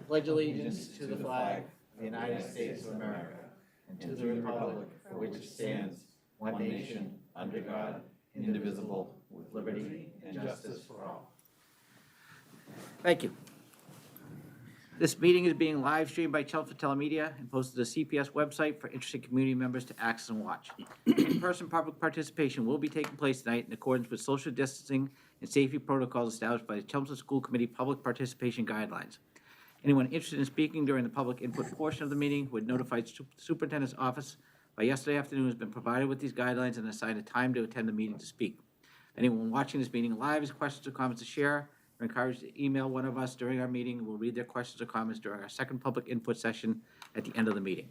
pledge allegiance to the flag of the United States of America and to the republic for which it stands, one nation, under God, indivisible, with liberty and justice for all. Thank you. This meeting is being live streamed by Chelmsford Telemedia and posted to the CPS website for interested community members to access and watch. In-person public participation will be taking place tonight in accordance with social distancing and safety protocols established by the Chelmsford School Committee Public Participation Guidelines. Anyone interested in speaking during the public input portion of the meeting would notify the Superintendent's office by yesterday afternoon has been provided with these guidelines and assigned a time to attend the meeting to speak. Anyone watching this meeting live has questions or comments to share are encouraged to email one of us during our meeting. We'll read their questions or comments during our second public input session at the end of the meeting.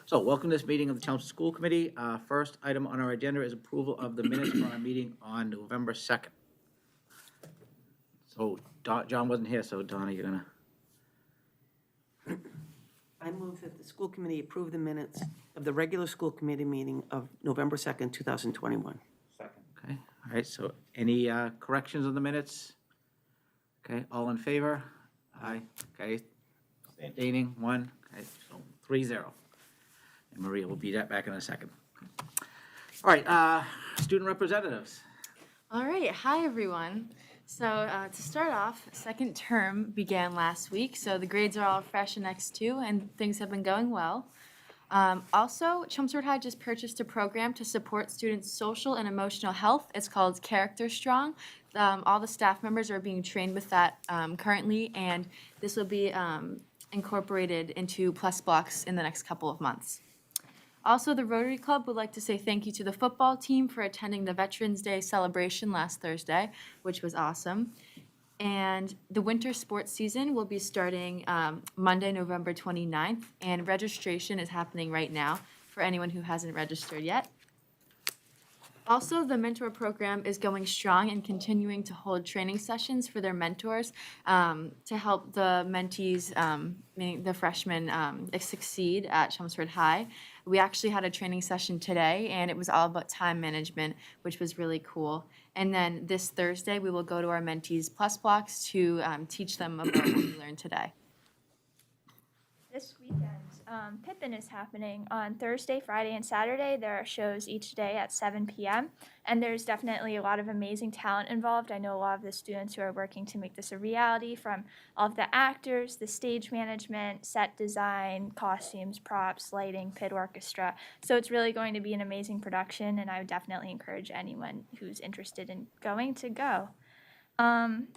So welcome to this meeting of the Chelmsford School Committee. First item on our agenda is approval of the minutes for our meeting on November 2nd. So John wasn't here, so Donna, you're gonna. I move that the school committee approve the minutes of the regular school committee meeting of November 2nd, 2021. Second. Okay, all right, so any corrections on the minutes? Okay, all in favor? Aye. Okay, abstaining, one. Okay, so 3-0. And Maria will be back in a second. All right, student representatives. All right, hi everyone. So to start off, second term began last week, so the grades are all fresh and X2 and things have been going well. Also, Chelmsford High just purchased a program to support students' social and emotional health. It's called Character Strong. All the staff members are being trained with that currently, and this will be incorporated into Plus blocks in the next couple of months. Also, the Rotary Club would like to say thank you to the football team for attending the Veterans Day celebration last Thursday, which was awesome. And the winter sports season will be starting Monday, November 29th, and registration is happening right now for anyone who hasn't registered yet. Also, the mentor program is going strong and continuing to hold training sessions for their mentors to help the mentees, meaning the freshmen, succeed at Chelmsford High. We actually had a training session today, and it was all about time management, which was really cool. And then this Thursday, we will go to our mentees Plus blocks to teach them about what we learned today. This weekend, Pippin is happening on Thursday, Friday, and Saturday. There are shows each day at 7 p.m. And there's definitely a lot of amazing talent involved. I know a lot of the students who are working to make this a reality, from all of the actors, the stage management, set design, costumes, props, lighting, pit orchestra. So it's really going to be an amazing production, and I would definitely encourage anyone who's interested in going to go.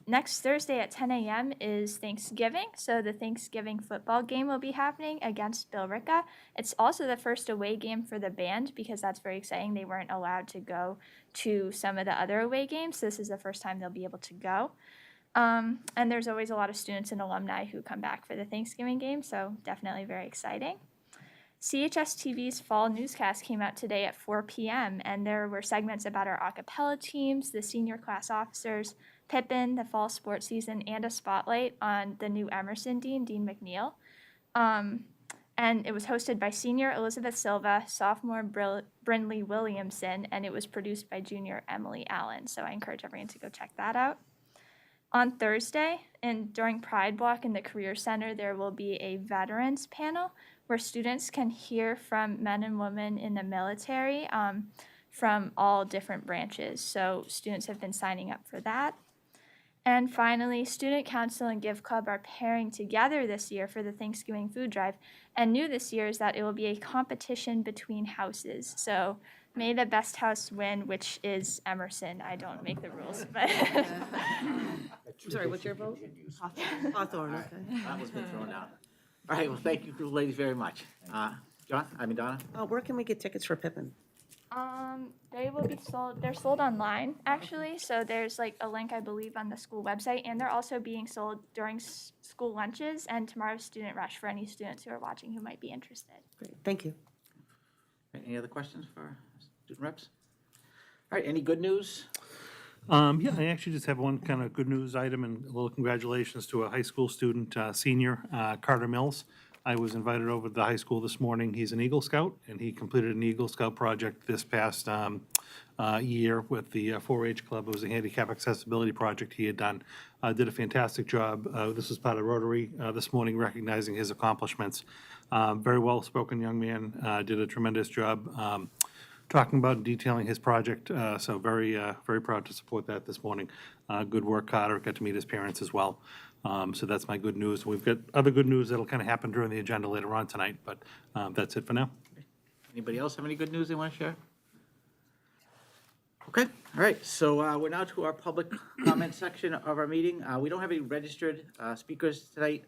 Next Thursday at 10 a.m. is Thanksgiving, so the Thanksgiving football game will be happening against Billerica. It's also the first away game for the band because that's very exciting. They weren't allowed to go to some of the other away games, so this is the first time they'll be able to go. And there's always a lot of students and alumni who come back for the Thanksgiving game, so definitely very exciting. CHS TV's fall newscast came out today at 4 p.m., and there were segments about our a cappella teams, the senior class officers, Pippin, the fall sports season, and a spotlight on the new Emerson Dean, Dean McNeil. And it was hosted by senior Elizabeth Silva, sophomore Brindley Williamson, and it was produced by junior Emily Allen. So I encourage everyone to go check that out. On Thursday, and during Pride Block in the Career Center, there will be a veterans panel where students can hear from men and women in the military from all different branches. So students have been signing up for that. And finally, Student Council and Give Club are pairing together this year for the Thanksgiving food drive. And new this year is that it will be a competition between houses. So may the best house win, which is Emerson. I don't make the rules, but Sorry, what's your vote? Hawthorne, okay. That was been thrown out. All right, well, thank you ladies very much. Donna? Where can we get tickets for Pippin? They will be sold. They're sold online, actually. So there's like a link, I believe, on the school website, and they're also being sold during school lunches and tomorrow's student rush for any students who are watching who might be interested. Great, thank you. Any other questions for student reps? All right, any good news? Yeah, I actually just have one kind of good news item and a little congratulations to a high school student, senior, Carter Mills. I was invited over to the high school this morning. He's an Eagle Scout, and he completed an Eagle Scout project this past year with the 4-H Club. It was a handicap accessibility project he had done. Did a fantastic job. This was part of Rotary this morning, recognizing his accomplishments. Very well-spoken young man, did a tremendous job talking about and detailing his project. So very proud to support that this morning. Good work, Carter. Got to meet his parents as well. So that's my good news. We've got other good news that'll kind of happen during the agenda later on tonight, but that's it for now. Anybody else have any good news they want to share? Okay, all right, so we're now to our public comment section of our meeting. We don't have any registered speakers tonight.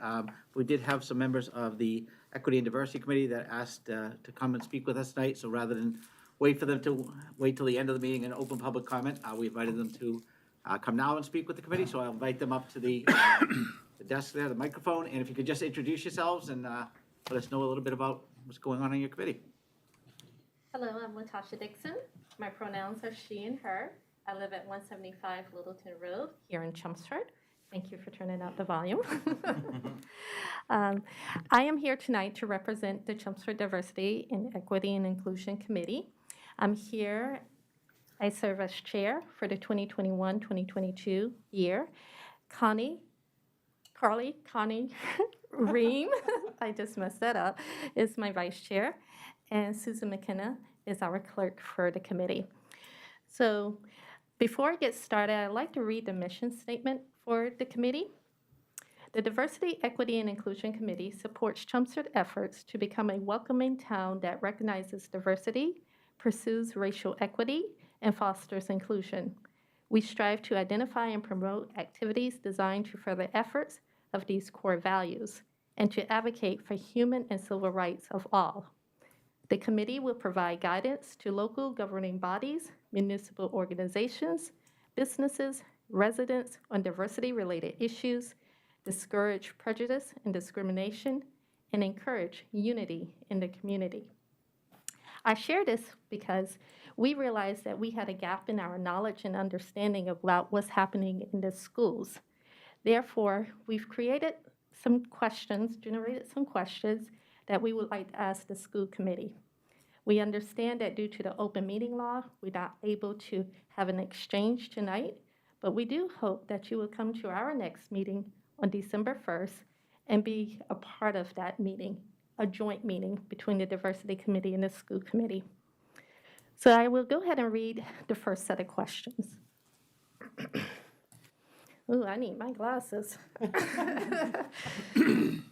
We did have some members of the Equity and Diversity Committee that asked to come and speak with us tonight, so rather than wait for them to wait till the end of the meeting and open public comment, we invited them to come now and speak with the committee, so I'll invite them up to the desk there, the microphone, and if you could just introduce yourselves and let us know a little bit about what's going on in your committee. Hello, I'm Latasha Dixon. My pronouns are she and her. I live at 175 Littleton Road here in Chelmsford. Thank you for turning up the volume. I am here tonight to represent the Chelmsford Diversity and Equity and Inclusion Committee. I'm here. I serve as chair for the 2021-2022 year. Connie Ream, I just messed that up, is my vice chair. And Susan McKenna is our clerk for the committee. So before I get started, I'd like to read the mission statement for the committee. The Diversity, Equity, and Inclusion Committee supports Chelmsford efforts to become a welcoming town that recognizes diversity, pursues racial equity, and fosters inclusion. We strive to identify and promote activities designed to further efforts of these core values and to advocate for human and civil rights of all. The committee will provide guidance to local governing bodies, municipal organizations, businesses, residents on diversity-related issues, discourage prejudice and discrimination, and encourage unity in the community. I share this because we realized that we had a gap in our knowledge and understanding about what's happening in the schools. Therefore, we've generated some questions that we would like to ask the school committee. We understand that due to the open meeting law, we're not able to have an exchange tonight, but we do hope that you will come to our next meeting on December 1st and be a part of that meeting, a joint meeting between the Diversity Committee and the school committee. So I will go ahead and read the first set of questions. Ooh, I need my glasses.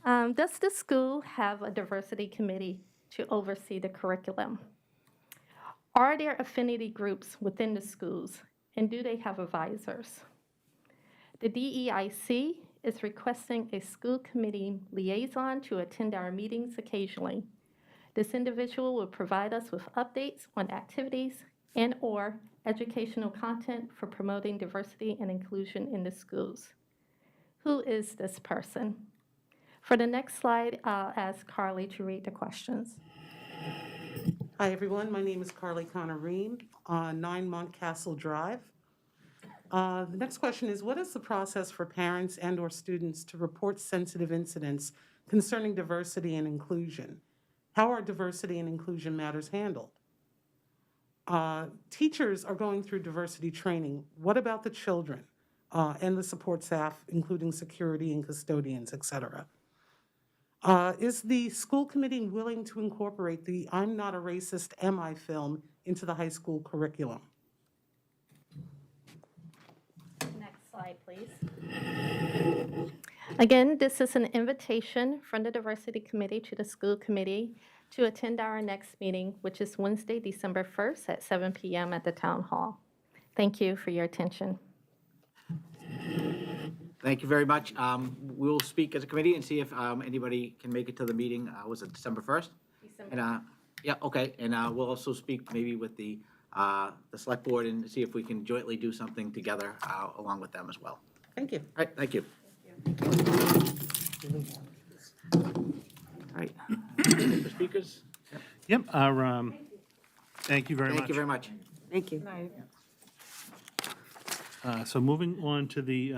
Does the school have a diversity committee to oversee the curriculum? Are there affinity groups within the schools, and do they have advisors? The DEIC is requesting a school committee liaison to attend our meetings occasionally. This individual will provide us with updates on activities and/or educational content for promoting diversity and inclusion in the schools. Who is this person? For the next slide, I'll ask Carly to read the questions. Hi, everyone. My name is Carly Connor-Ream on 9 Montcastle Drive. The next question is, what is the process for parents and/or students to report sensitive incidents concerning diversity and inclusion? How are diversity and inclusion matters handled? Teachers are going through diversity training. What about the children and the support staff, including security and custodians, et cetera? Is the school committee willing to incorporate the I'm Not a Racist, Am I film into the high school curriculum? Next slide, please. Again, this is an invitation from the Diversity Committee to the school committee to attend our next meeting, which is Wednesday, December 1st at 7 p.m. at the town hall. Thank you for your attention. Thank you very much. We'll speak as a committee and see if anybody can make it to the meeting. Was it December 1st? December. And, yeah, okay. And we'll also speak maybe with the select board and see if we can jointly do something together along with them as well. Thank you. All right, thank you. All right. The speakers? Yep, thank you very much. Thank you very much. Thank you. So moving on to the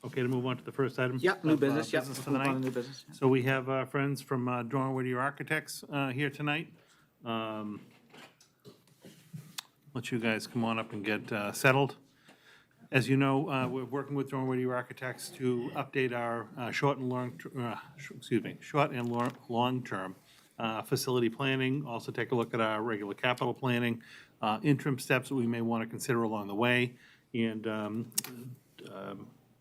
Okay to move on to the first item? Yep, new of, business, yep. business Let's for move the on night? to new business. So we have friends from Dormer Whittier Architects here tonight. Let you guys come on up and get settled. As you know, we're working with Dormer Whittier Architects to update our short and long-term facility planning. Also take a look at our regular capital planning, interim steps that we may want to consider along the way. And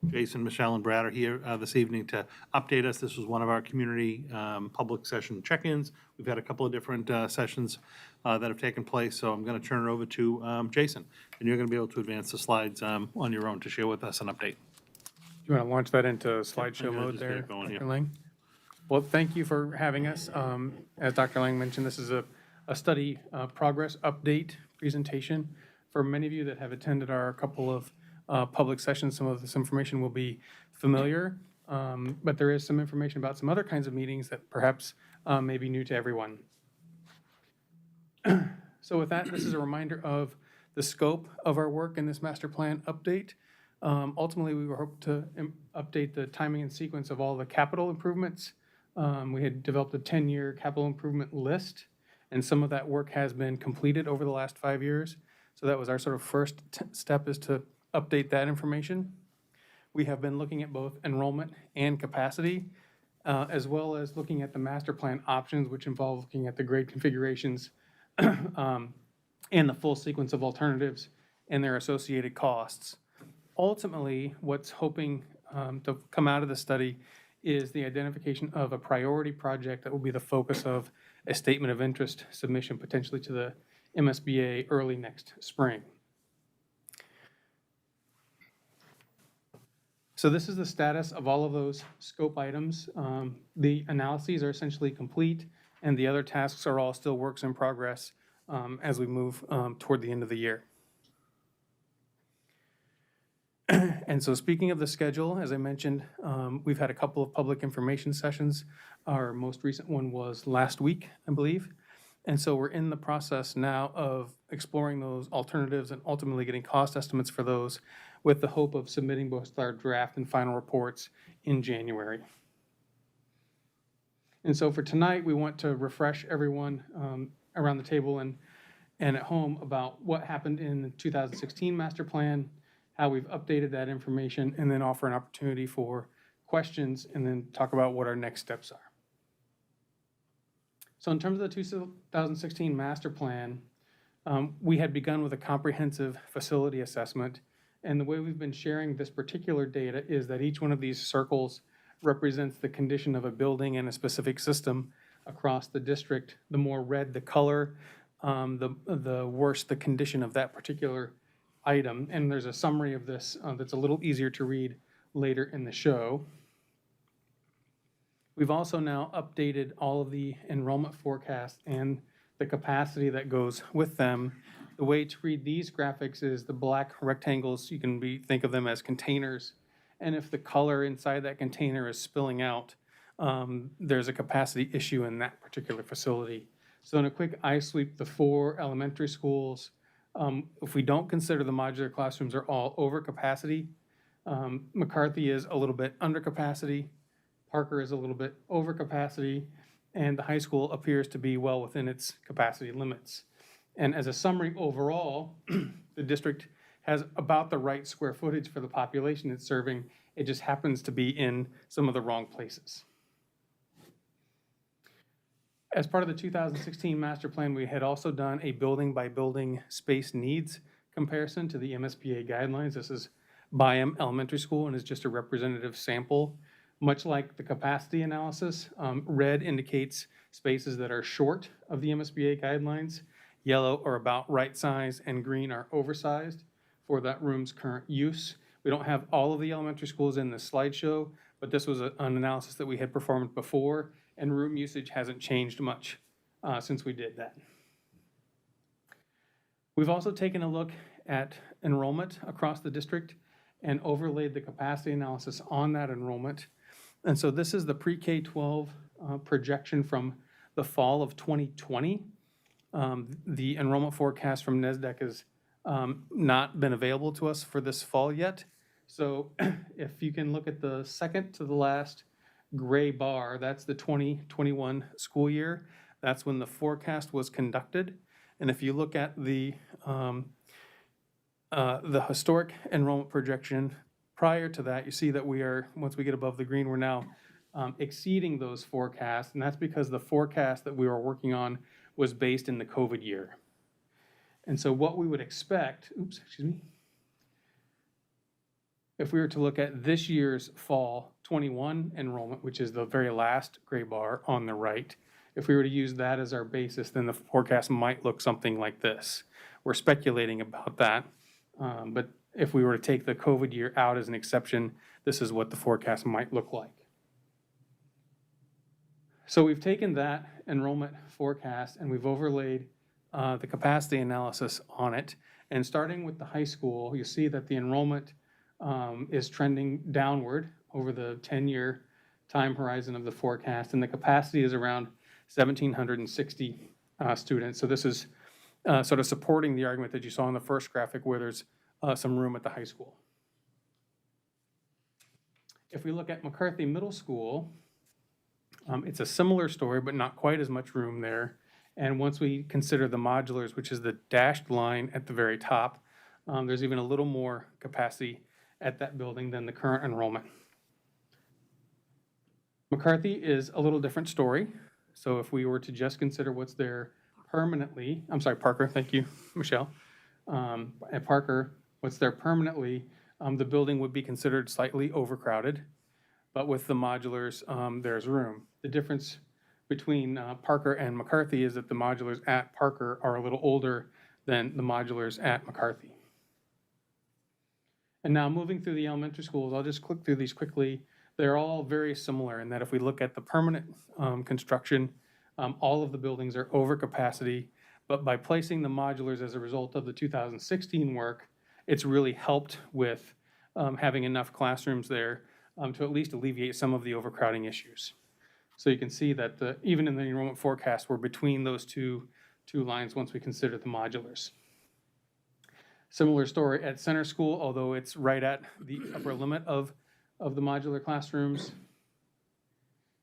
Jason, Michelle, and Brad are here this evening to update us. This was one of our community public session check-ins. We've had a couple of different sessions that have taken place, so I'm going to turn it over to Jason, and you're going to be able to advance the slides on your own to share with us an update. You want to launch that into I'm slideshow gonna mode just get there, it going, Dr. yeah. Lang? Well, thank you for having us. As Dr. Lang mentioned, this is a study progress update presentation. For many of you that have attended our couple of public sessions, some of this information will be familiar, but there is some information about some other kinds of meetings that perhaps may be new to everyone. So with that, this is a reminder of the scope of our work in this master plan update. Ultimately, we hope to update the timing and sequence of all the capital improvements. We had developed a 10-year capital improvement list, and some of that work has been completed over the last 5 years. So that was our sort of first step, is to update that information. We have been looking at both enrollment and capacity, as well as looking at the master plan options, which involve looking at the grade configurations and the full sequence of alternatives and their associated costs. Ultimately, what's hoping to come out of the study is the identification of a priority project that will be the focus of a statement of interest submission, potentially to the MSBA early next spring. So this is the status of all of those scope items. The analyses are essentially complete, and the other tasks are all still works in progress as we move toward the end of the year. And so speaking of the schedule, as I mentioned, we've had a couple of public information sessions. Our most recent one was last week, I believe. And so we're in the process now of exploring those alternatives and ultimately getting cost estimates for those, with the hope of submitting both our draft and final reports in January. And so for tonight, we want to refresh everyone around the table and at home about what happened in the 2016 master plan, how we've updated that information, and then offer an opportunity for questions, and then talk about what our next steps are. So in terms of the 2016 master plan, we had begun with a comprehensive facility assessment. And the way we've been sharing this particular data is that each one of these circles represents the condition of a building and a specific system across the district. The more red the color, the worse the condition of that particular item. And there's a summary of this that's a little easier to read later in the show. We've also now updated all of the enrollment forecasts and the capacity that goes with them. The way to read these graphics is the black rectangles. You can think of them as containers. And if the color inside that container is spilling out, there's a capacity issue in that particular facility. So in a quick eye sweep, the 4 elementary schools, if we don't consider the modular classrooms, are all over capacity. McCarthy is a little bit under capacity. Parker is a little bit over capacity, and the high school appears to be well within its capacity limits. And as a summary overall, the district has about the right square footage for the population it's serving. It just happens to be in some of the wrong places. As part of the 2016 master plan, we had also done a building by building space needs comparison to the MSBA guidelines. This is Byam Elementary School and is just a representative sample. Much like the capacity analysis, red indicates spaces that are short of the MSBA guidelines, yellow are about right size, and green are oversized for that room's current use. We don't have all of the elementary schools in this slideshow, but this was an analysis that we had performed before, and room usage hasn't changed much since we did that. We've also taken a look at enrollment across the district and overlaid the capacity analysis on that enrollment. And so this is the pre-K-12 projection from the fall of 2020. The enrollment forecast from NESDEC has not been available to us for this fall yet. So if you can look at the second to the last gray bar, that's the 2021 school year. That's when the forecast was conducted. And if you look at the historic enrollment projection prior to that, you see that we are, once we get above the green, we're now exceeding those forecasts. And that's because the forecast that we were working on was based in the COVID year. And so what we would expect, if we were to look at this year's fall 21 enrollment, which is the very last gray bar on the right, if we were to use that as our basis, then the forecast might look something like this. We're speculating about that, but if we were to take the COVID year out as an exception, this is what the forecast might look like. So we've taken that enrollment forecast and we've overlaid the capacity analysis on it. And starting with the high school, you see that the enrollment is trending downward over the 10-year time horizon of the forecast, and the capacity is around 1,760 students. So this is sort of supporting the argument that you saw in the first graphic where there's some room at the high school. If we look at McCarthy Middle School, it's a similar story, but not quite as much room there. And once we consider the modulars, which is the dashed line at the very top, there's even a little more capacity at that building than the current enrollment. McCarthy is a little different story. So if we were to just consider what's there permanently, I'm sorry, Parker, thank you, Michelle. At Parker, what's there permanently, the building would be considered slightly overcrowded, but with the modulars, there's room. The difference between Parker and McCarthy is that the modulars at Parker are a little older than the modulars at McCarthy. And now moving through the elementary schools, I'll just click through these quickly. They're all very similar in that if we look at the permanent construction, all of the buildings are over capacity, but by placing the modulars as a result of the 2016 work, it's really helped with having enough classrooms there to at least alleviate some of the overcrowding issues. So you can see that even in the enrollment forecast, we're between those two lines once we consider the modulars. Similar story at Center School, although it's right at the upper limit of the modular classrooms.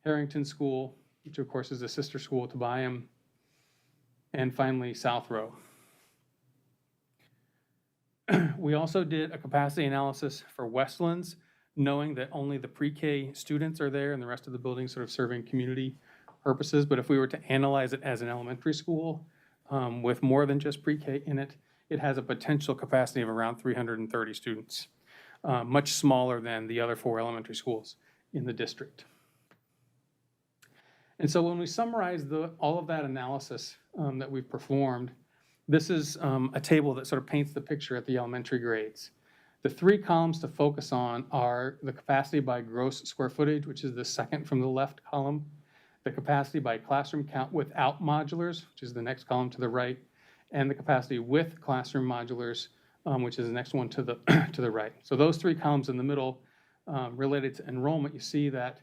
Harrington School, which of course is a sister school to Byam, and finally South Row. We also did a capacity analysis for Westlands, knowing that only the pre-K students are there and the rest of the building sort of serving community purposes. But if we were to analyze it as an elementary school with more than just pre-K in it, it has a potential capacity of around 330 students, much smaller than the other 4 elementary schools in the district. And so when we summarize all of that analysis that we've performed, this is a table that sort of paints the picture at the elementary grades. The 3 columns to focus on are the capacity by gross square footage, which is the second from the left column, the capacity by classroom count without modulars, which is the next column to the right, and the capacity with classroom modulars, which is the next one to the right. So those 3 columns in the middle related to enrollment, you see that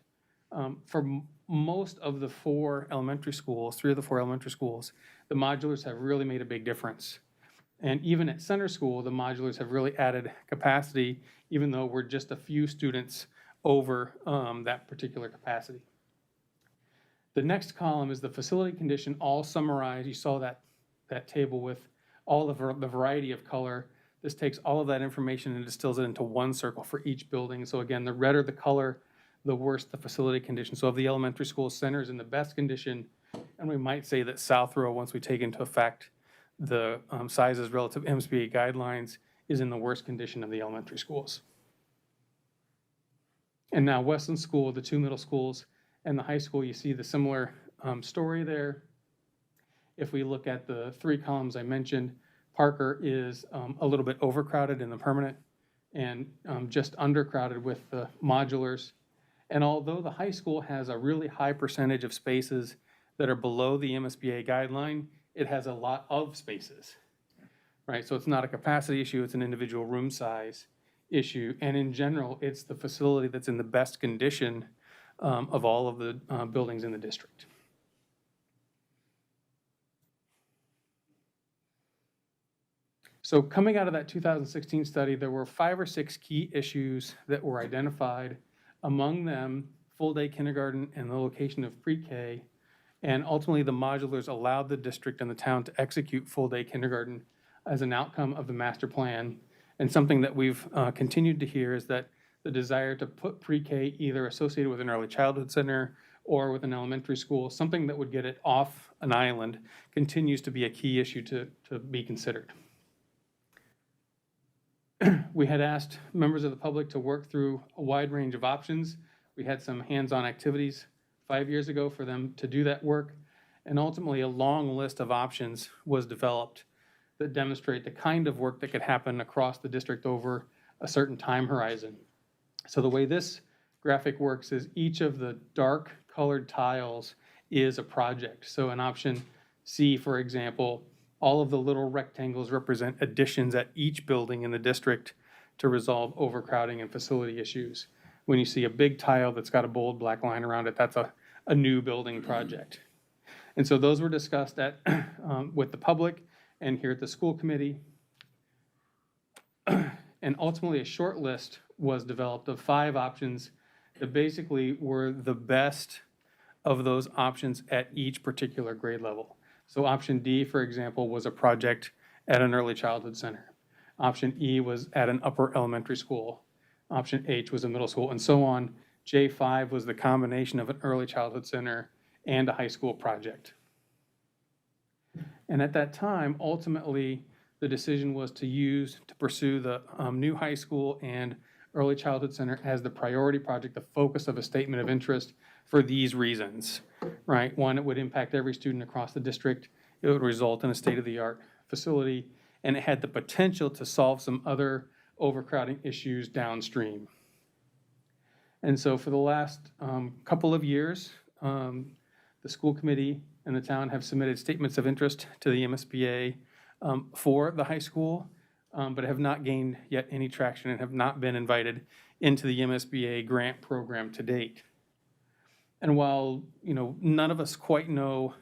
for most of the 4 elementary schools, 3 of the 4 elementary schools, the modulars have really made a big difference. And even at Center School, the modulars have really added capacity, even though we're just a few students over that particular capacity. The next column is the facility condition, all summarized. You saw that table with all of the variety of color. This takes all of that information and distills it into one circle for each building. So again, the redder the color, the worse the facility condition. So of the elementary school, Center is in the best condition, and we might say that South Row, once we take into effect the sizes relative to Msba guidelines, is in the worst condition of the elementary schools. And now Westland School, the 2 middle schools, and the high school, you see the similar story there. If we look at the 3 columns I mentioned, Parker is a little bit overcrowded in the permanent and just undercrowded with the modulars. And although the high school has a really high percentage of spaces that are below the MSBA guideline, it has a lot of spaces, right? So it's not a capacity issue, it's an individual room size issue. And in general, it's the facility that's in the best condition of all of the buildings in the district. So coming out of that 2016 study, there were 5 or 6 key issues that were identified. Among them, full-day kindergarten and the location of pre-K. And ultimately, the modulars allowed the district and the town to execute full-day kindergarten as an outcome of the master plan. And something that we've continued to hear is that the desire to put pre-K either associated with an early childhood center or with an elementary school, something that would get it off an island, continues to be a key issue to be considered. We had asked members of the public to work through a wide range of options. We had some hands-on activities 5 years ago for them to do that work. And ultimately, a long list of options was developed that demonstrate the kind of work that could happen across the district over a certain time horizon. So the way this graphic works is each of the dark colored tiles is a project. So in option C, for example, all of the little rectangles represent additions at each building in the district to resolve overcrowding and facility issues. When you see a big tile that's got a bold black line around it, that's a new building project. And so those were discussed at with the public and here at the school committee. And ultimately, a short list was developed of 5 options that basically were the best of those options at each particular grade level. So option D, for example, was a project at an early childhood center. Option E was at an upper elementary school. Option H was a middle school, and so on. J5 was the combination of an early childhood center and a high school project. And at that time, ultimately, the decision was to pursue the new high school and early childhood center as the priority project, the focus of a statement of interest for these reasons, right? One, it would impact every student across the district. It would result in a state-of-the-art facility, and it had the potential to solve some other overcrowding issues downstream. And so for the last couple of years, the school committee and the town have submitted statements of interest to the MSBA for the high school, but have not gained yet any traction and have not been invited into the MSBA grant program to date. And while none of us quite know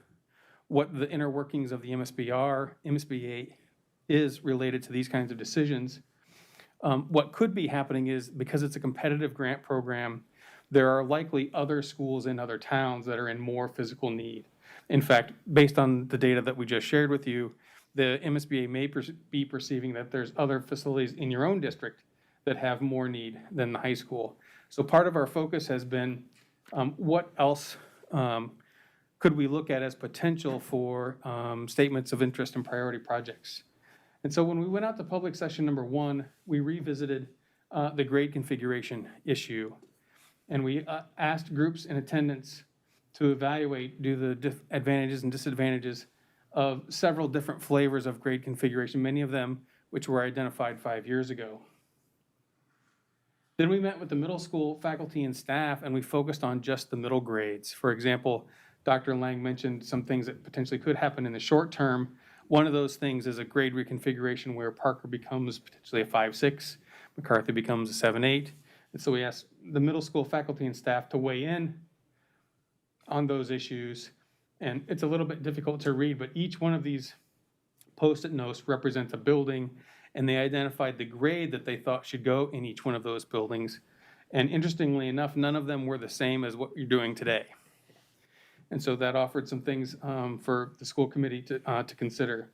what the inner workings of the MSBA is related to these kinds of decisions, what could be happening is, because it's a competitive grant program, there are likely other schools in other towns that are in more physical need. In fact, based on the data that we just shared with you, the MSBA may be perceiving that there's other facilities in your own district that have more need than the high school. So part of our focus has been what else could we look at as potential for statements of interest and priority projects. And so when we went out to public session number 1, we revisited the grade configuration issue. And we asked groups in attendance to evaluate, do the advantages and disadvantages of several different flavors of grade configuration, many of them which were identified 5 years ago. Then we met with the middle school faculty and staff, and we focused on just the middle grades. For example, Dr. Lang mentioned some things that potentially could happen in the short term. One of those things is a grade reconfiguration where Parker becomes potentially a 5-6, McCarthy becomes a 7-8. And so we asked the middle school faculty and staff to weigh in on those issues. And it's a little bit difficult to read, but each one of these Post-it notes represents a building, and they identified the grade that they thought should go in each one of those buildings. And interestingly enough, none of them were the same as what you're doing today. And so that offered some things for the school committee to consider.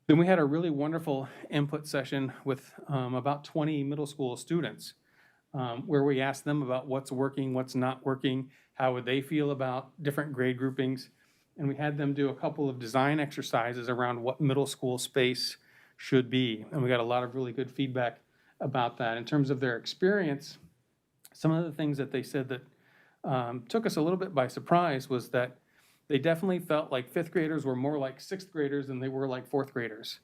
Then we had a really wonderful input session with about 20 middle school students, where we asked them about what's working, what's not working, how would they feel about different grade groupings. And we had them do a couple of design exercises around what middle school space should be. And we got a lot of really good feedback about that. In terms of their experience, some of the things that they said that took us a little bit by surprise was that they definitely felt like 5th graders were more like 6th graders than they were like 4th graders.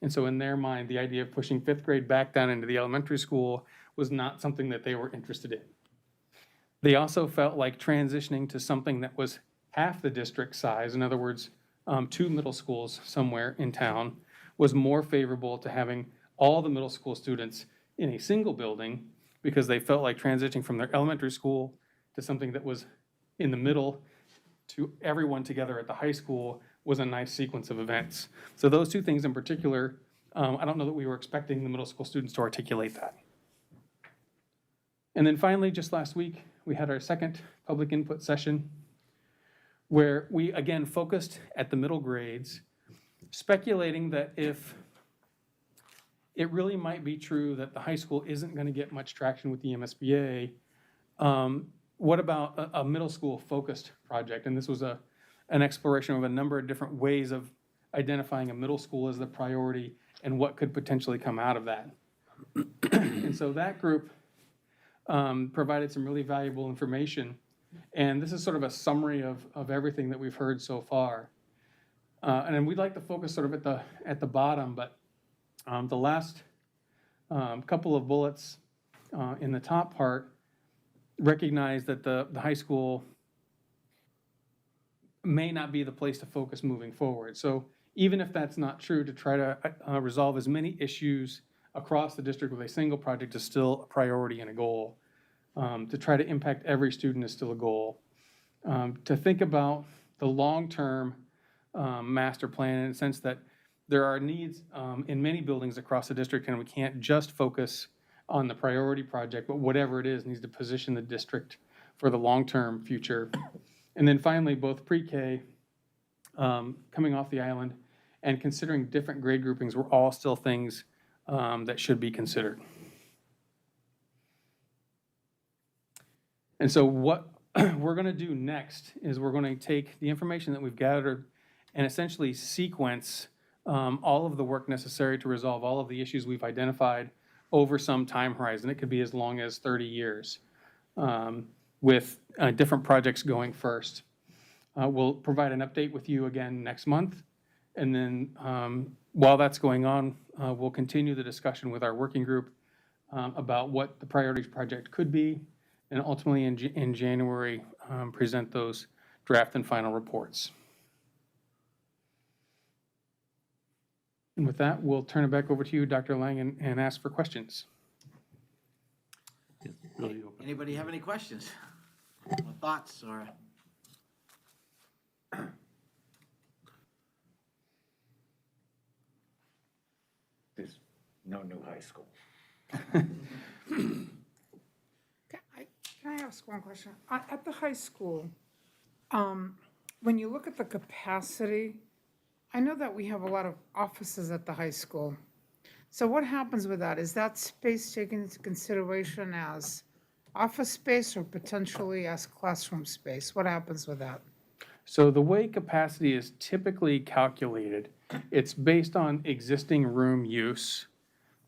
And so in their mind, the idea of pushing 5th grade back down into the elementary school was not something that they were interested in. They also felt like transitioning to something that was half the district size, in other words, 2 middle schools somewhere in town, was more favorable to having all the middle school students in a single building, because they felt like transitioning from their elementary school to something that was in the middle to everyone together at the high school was a nice sequence of events. So those two things in particular, I don't know that we were expecting the middle school students to articulate that. And then finally, just last week, we had our second public input session where we again focused at the middle grades, speculating that if it really might be true that the high school isn't going to get much traction with the MSBA, what about a middle school focused project? And this was an exploration of a number of different ways of identifying a middle school as the priority and what could potentially come out of that. And so that group provided some really valuable information. And this is sort of a summary of everything that we've heard so far. And then we'd like to focus sort of at the bottom, but the last couple of bullets in the top part recognize that the high school may not be the place to focus moving forward. So even if that's not true, to try to resolve as many issues across the district with a single project is still a priority and a goal. To try to impact every student is still a goal. To think about the long-term master plan in the sense that there are needs in many buildings across the district, and we can't just focus on the priority project, but whatever it is needs to position the district for the long-term future. And then finally, both pre-K, coming off the island, and considering different grade groupings were all still things that should be considered. And so what we're going to do next is we're going to take the information that we've gathered and essentially sequence all of the work necessary to resolve all of the issues we've identified over some time horizon. It could be as long as 30 years with different projects going first. We'll provide an update with you again next month. And then while that's going on, we'll continue the discussion with our working group about what the priorities project could be, and ultimately in January, present those draft and final reports. And with that, we'll turn it back over to you, Dr. Lang, and ask for questions. Anybody have any questions or thoughts or? There's no new high school. Can I ask one question? At the high school, when you look at the capacity, I know that we have a lot of offices at the high school. So what happens with that? Is that space taken into consideration as office space or potentially as classroom space? What happens with that? So the way capacity is typically calculated, it's based on existing room use,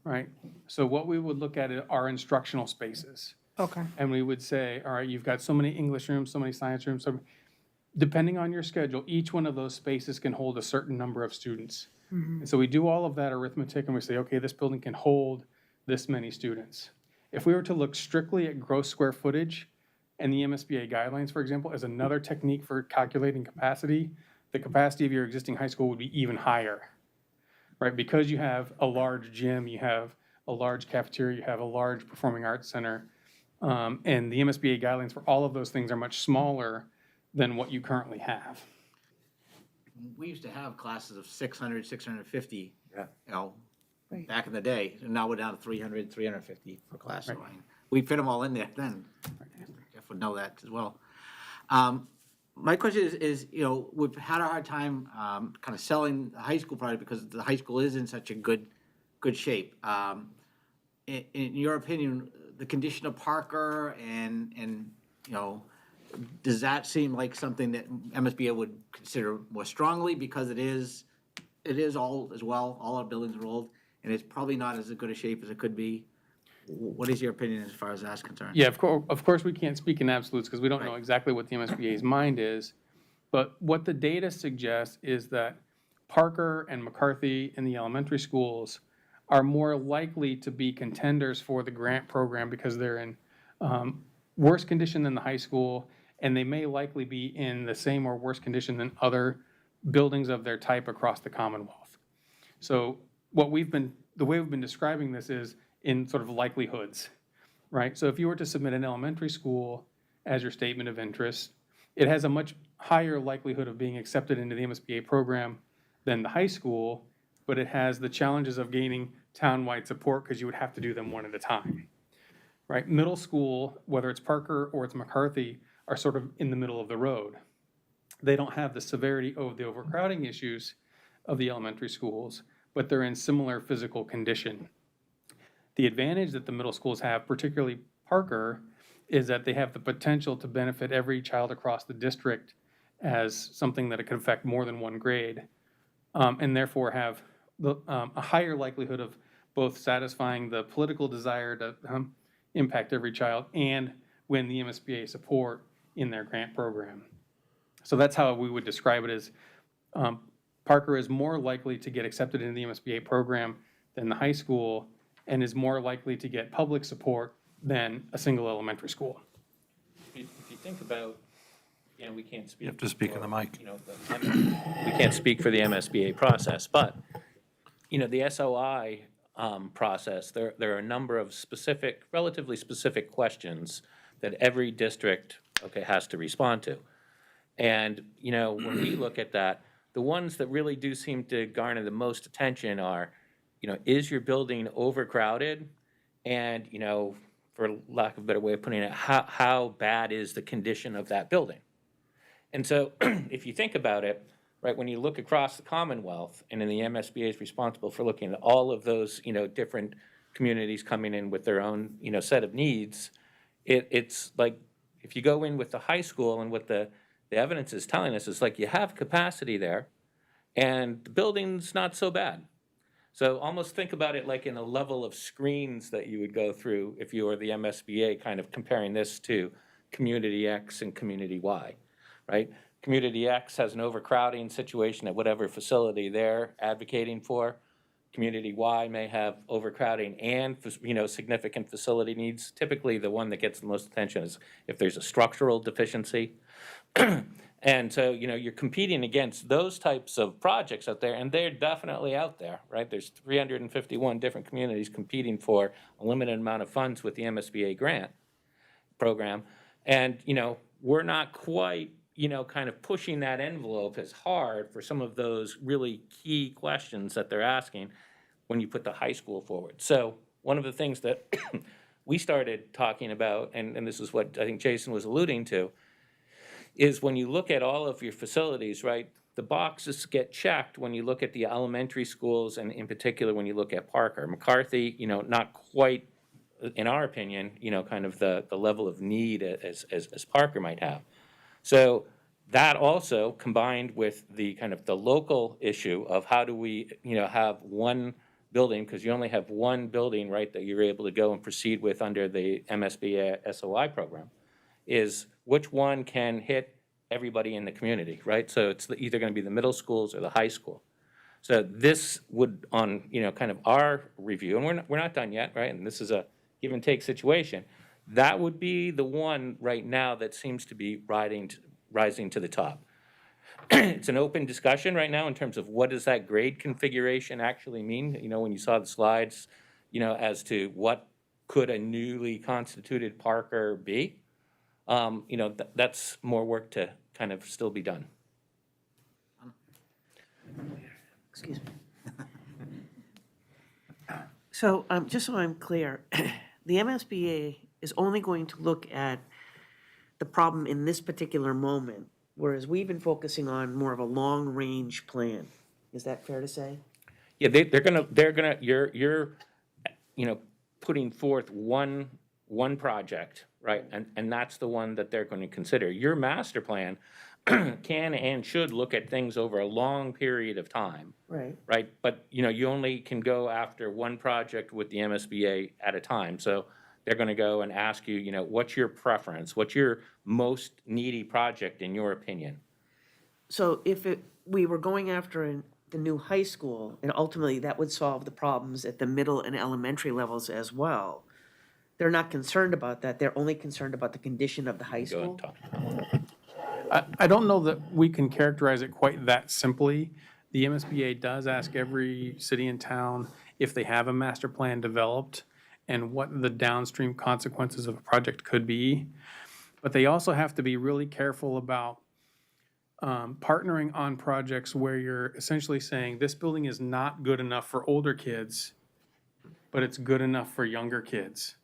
right? So what we would look at are instructional spaces. Okay. And we would say, all right, you've got so many English rooms, so many science rooms. So depending on your schedule, each one of those spaces can hold a certain number of students. Mm-hmm. And so we do all of that arithmetic and we say, okay, this building can hold this many students. If we were to look strictly at gross square footage and the MSBA guidelines, for example, as another technique for calculating capacity, the capacity of your existing high school would be even higher, right? Because you have a large gym, you have a large cafeteria, you have a large performing arts center, and the MSBA guidelines for all of those things are much smaller than what you currently have. We used to have classes of 600, 650, Yeah. you know, Right. back in the day. And now we're down to 300, 350 per class. Right. So we fit them all in there then. Jeff would know that as well. My question is, you know, we've had a hard time kind of selling the high school product because the high school is in such a good shape. In your opinion, the condition of Parker and you know, does that seem like something that MSBA would consider more strongly because it is old as well, all our buildings are old, and it's probably not as good a shape as it could be? What is your opinion as far as that's concerned? Yeah, of course we can't speak in absolutes because we don't know Right. exactly what the MSBA's mind is. But what the data suggests is that Parker and McCarthy in the elementary schools are more likely to be contenders for the grant program because they're in worse condition than the high school, and they may likely be in the same or worse condition than other buildings of their type across the Commonwealth. So the way we've been describing this is in sort of likelihoods, right? So if you were to submit an elementary school as your statement of interest, it has a much higher likelihood of being accepted into the MSBA program than the high school, but it has the challenges of gaining town-wide support because you would have to do them one at a time, right? Middle school, whether it's Parker or it's McCarthy, are sort of in the middle of the road. They don't have the severity of the overcrowding issues of the elementary schools, but they're in similar physical condition. The advantage that the middle schools have, particularly Parker, is that they have the potential to benefit every child across the district as something that it could affect more than one grade, and therefore have a higher likelihood of both satisfying the political desire to impact every child and win the MSBA support in their grant program. So that's how we would describe it as Parker is more likely to get accepted into the MSBA program than the high school and is more likely to get public support than a single elementary school. If you think about, we can't speak. You have to speak in the mic. We can't speak for the MSBA process, but, the SOI process, there are a number of specific, relatively specific questions that every district, has to respond to. And, when we look at that, the ones that really do seem to garner the most attention are, is your building overcrowded? And, for lack of a better way of putting it, how bad is the condition of that building? And so if you think about it, right, when you look across the Commonwealth, and then the MSBA is responsible for looking at all of those, different communities coming in with their own, set of needs, it's like, if you go in with the high school and what the evidence is telling us, is like you have capacity there, and the building's not so bad. So almost think about it like in a level of screens that you would go through if you were the MSBA, kind of comparing this to Community X and Community Y, right? Community X has an overcrowding situation at whatever facility they're advocating for. Community Y may have overcrowding and, significant facility needs. Typically, the one that gets the most attention is if there's a structural deficiency. And so, you're competing against those types of projects out there, and they're definitely out there, right? There's 351 different communities competing for a limited amount of funds with the MSBA grant program. And, we're not quite, kind of pushing that envelope as hard for some of those really key questions that they're asking when you put the high school forward. So one of the things that we started talking about, and this is what I think Jason was alluding to, is when you look at all of your facilities, right, the boxes get checked when you look at the elementary schools, and in particular when you look at Parker. McCarthy, not quite, in our opinion, kind of the level of need as Parker might have. So that also combined with the kind of the local issue of how do we, have one building, because you only have one building, right, that you're able to go and proceed with under the MSBA SOI program, is which one can hit everybody in the community, right? So it's either going to be the middle schools or the high school. So this would, on, kind of our review, and we're not done yet, right? And this is a give and take situation. That would be the one right now that seems to be rising to the top. It's an open discussion right now in terms of what does that grade configuration actually mean? When you saw the slides, as to what could a newly constituted Parker be? That's more work to kind of still be done. Excuse me. So, just so I'm clear, the MSBA is only going to look at the problem in this particular moment, whereas we've been focusing on more of a long-range plan. Is that fair to say? Yeah, you're putting forth one project, right? And that's the one that they're going to consider. Your master plan can and should look at things over a long period of time. Right. Right, but, you only can go after one project with the MSBA at a time. So they're going to go and ask you, what's your preference? What's your most needy project in your opinion? So if we were going after the new high school, and ultimately that would solve the problems at the middle and elementary levels as well, they're not concerned about that. They're only concerned about the condition of the high Go school. and talk. I don't know that we can characterize it quite that simply. The MSBA does ask every city and town if they have a master plan developed and what the downstream consequences of a project could be. But they also have to be really careful about partnering on projects where you're essentially saying, this building is not good enough for older kids, but it's good enough for younger kids.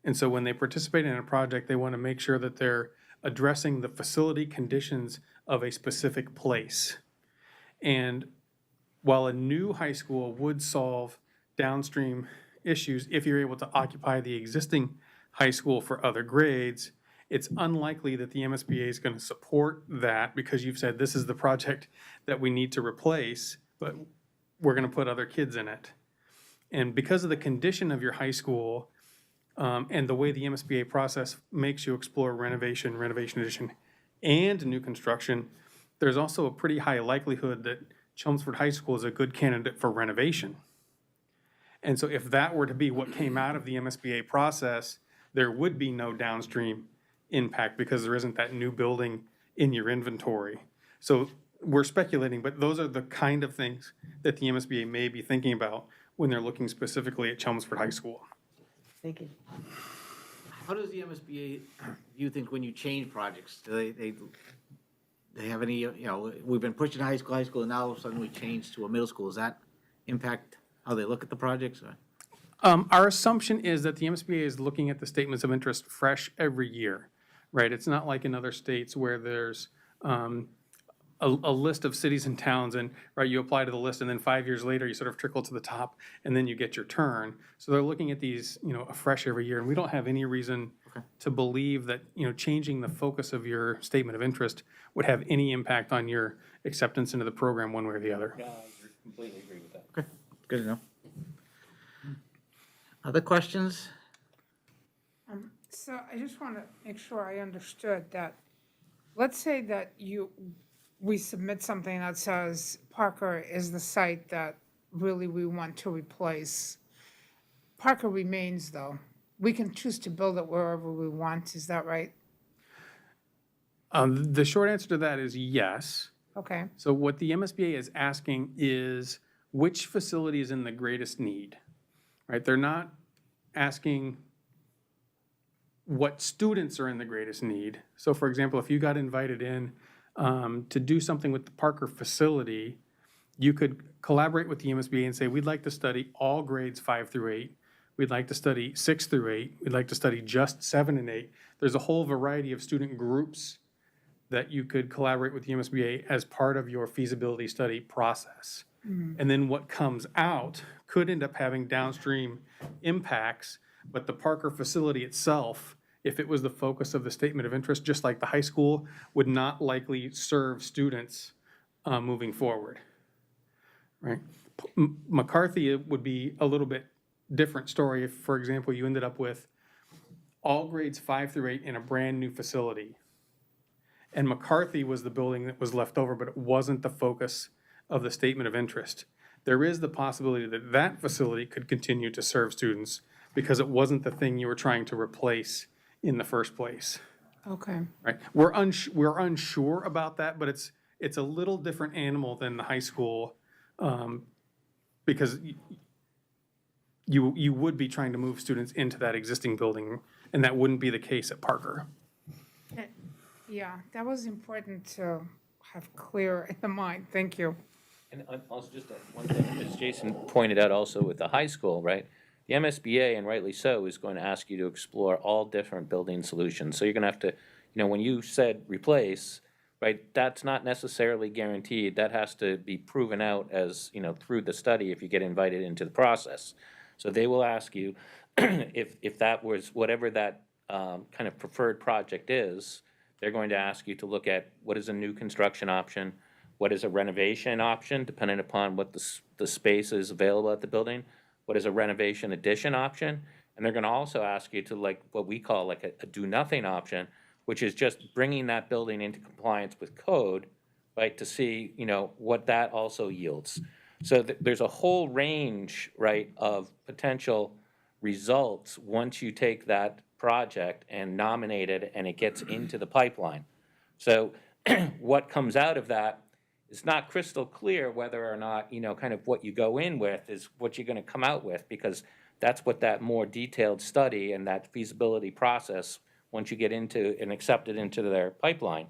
And so when they participate in a project, they want to make sure that they're addressing the facility conditions of a specific place. And while a new high school would solve downstream issues if you're able to occupy the existing high school for other grades, it's unlikely that the MSBA is going to support that because you've said this is the project that we need to replace, but we're going to put other kids in it. And because of the condition of your high school and the way the MSBA process makes you explore renovation, renovation addition, and new construction, there's also a pretty high likelihood that Chelmsford High School is a good candidate for renovation. And so if that were to be what came out of the MSBA process, there would be no downstream impact because there isn't that new building in your inventory. So we're speculating, but those are the kind of things that the MSBA may be thinking about when they're looking specifically at Chelmsford High School. Thank you. How does the MSBA view things when you change projects? Do they have any, we've been pushing high school, and now all of a sudden we change to a middle school. Does that impact how they look at the projects? Or? Our assumption is that the MSBA is looking at the statements of interest fresh every year, right? It's not like in other states where there's a list of cities and towns, and right, you apply to the list, and then 5 years later you sort of trickle to the top, and then you get your turn. So they're looking at these, afresh every year, and we don't have any reason to believe that changing the focus of your statement of interest would have any impact on your acceptance into the program one way or the other. Yeah, I completely agree with that. Okay, good to know. Other questions? So I just want to make sure I understood that, let's say that we submit something that says Parker is the site that really we want to replace. Parker remains, though. We can choose to build it wherever we want, is that right? The short answer to that is yes. Okay, So what the MSBA is asking is which facility is in the greatest need, right? They're not asking what students are in the greatest need. So for example, if you got invited in to do something with the Parker facility, you could collaborate with the MSBA and say, we'd like to study all grades 5 through 8. We'd like to study 6 through 8. We'd like to study just 7 and 8. There's a whole variety of student groups that you could collaborate with the MSBA as part of your feasibility study process. And then what comes out could end up having downstream impacts, but the Parker facility itself, if it was the focus of the statement of interest, just like the high school, would not likely serve students moving forward, right? McCarthy would be a little bit different story if, for example, you ended up with all grades 5 through 8 in a brand new facility. And McCarthy was the building that was left over, but it wasn't the focus of the statement of interest. There is the possibility that that facility could continue to serve students because it wasn't the thing you were trying to replace in the first place, okay. right? We're unsure about that, but it's a little different animal than the high school because you would be trying to move students into that existing building, and that wouldn't be the case at Parker. Yeah, that was important to have clear in the mind, thank you. And also just one thing, as Jason pointed out also with the high school, right? The MSBA, and rightly so, is going to ask you to explore all different building solutions. So you're going to have to, when you said replace, right, that's not necessarily guaranteed. That has to be proven out as, through the study if you get invited into the process. So they will ask you if that was whatever that kind of preferred project is, they're going to ask you to look at what is a new construction option, what is a renovation option, depending upon what the space is available at the building, what is a renovation addition option, and they're going to also ask you to what we call a do-nothing option, which is just bringing that building into compliance with code, right, to see, what that also yields. So there's a whole range, right, of potential results once you take that project and nominate it and it gets into the pipeline. So what comes out of that is not crystal clear whether or not, kind of what you go in with is what you're going to come out with, because that's what that more detailed study and that feasibility process once you get into and accept it into their pipeline,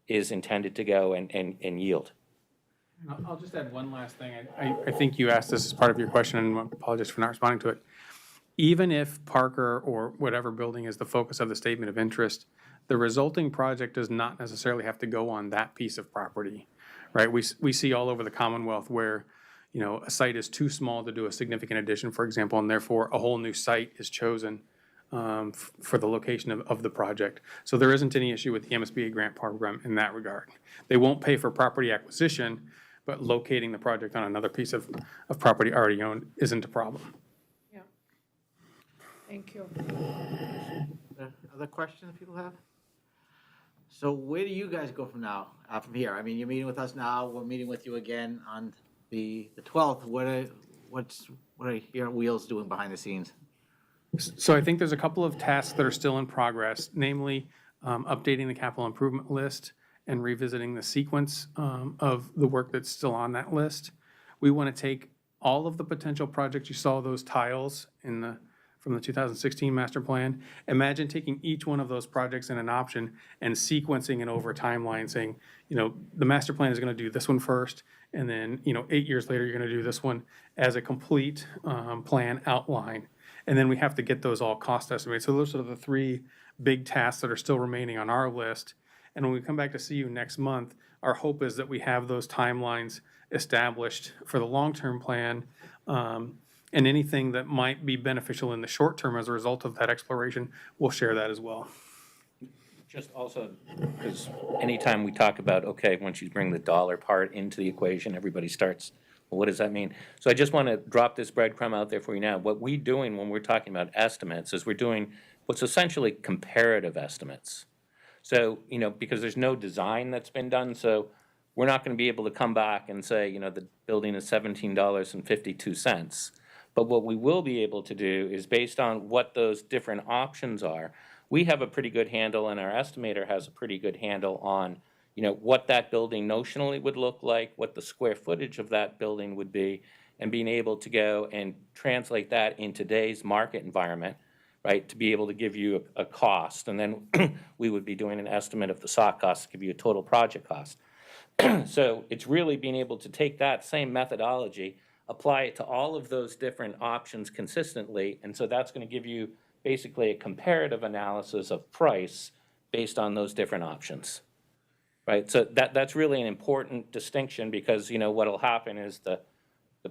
is intended to go and yield. I'll just add one last thing. I think you asked this as part of your question, and I apologize for not responding to it. Even if Parker or whatever building is the focus of the statement of interest, the resulting project does not necessarily have to go on that piece of property, right? We see all over the Commonwealth where, you know, a site is too small to do a significant addition, for example, and therefore a whole new site is chosen for the location of the project. So there isn't any issue with the MSBA grant program in that regard. They won't pay for property acquisition, but locating the project on another piece of property already owned isn't a problem. Yeah. Thank you. Other questions people have? So where do you guys go from now, from here? I mean, you're meeting with us now, we're meeting with you again on the 12th. What are your wheels doing behind the scenes? So I think there's a couple of tasks that are still in progress, namely updating the capital improvement list and revisiting the sequence of the work that's still on that list. We want to take all of the potential projects, you saw those tiles from the 2016 master plan. Imagine taking each one of those projects in an option and sequencing it over a timeline, saying, you know, the master plan is going to do this one first, and then, you know, 8 years later, you're going to do this one as a complete plan outline. And then we have to get those all cost estimated. So those are the three big tasks that are still remaining on our list. And when we come back to see you next month, our hope is that we have those timelines established for the long-term plan, and anything that might be beneficial in the short term as a result of that exploration, we'll share that as well. Just also, because anytime we talk about, okay, once you bring the dollar part into the equation, everybody starts, well, what does that mean? So I just want to drop this breadcrumb out there for you now. What we're doing when we're talking about estimates is we're doing what's essentially comparative estimates. So, you know, because there's no design that's been done, so we're not going to be able to come back and say, you know, the building is $17.52. But what we will be able to do is, based on what those different options are, we have a pretty good handle, and our estimator has a pretty good handle on, you know, what that building notionally would look like, what the square footage of that building would be, and being able to go and translate that in today's market environment, right, to be able to give you a cost. And then we would be doing an estimate of the soft cost to give you a total project cost. So it's really being able to take that same methodology, apply it to all of those different options consistently, and so that's going to give you basically a comparative analysis of price based on those different options, right? So that's really an important distinction, because, you know, what'll happen is the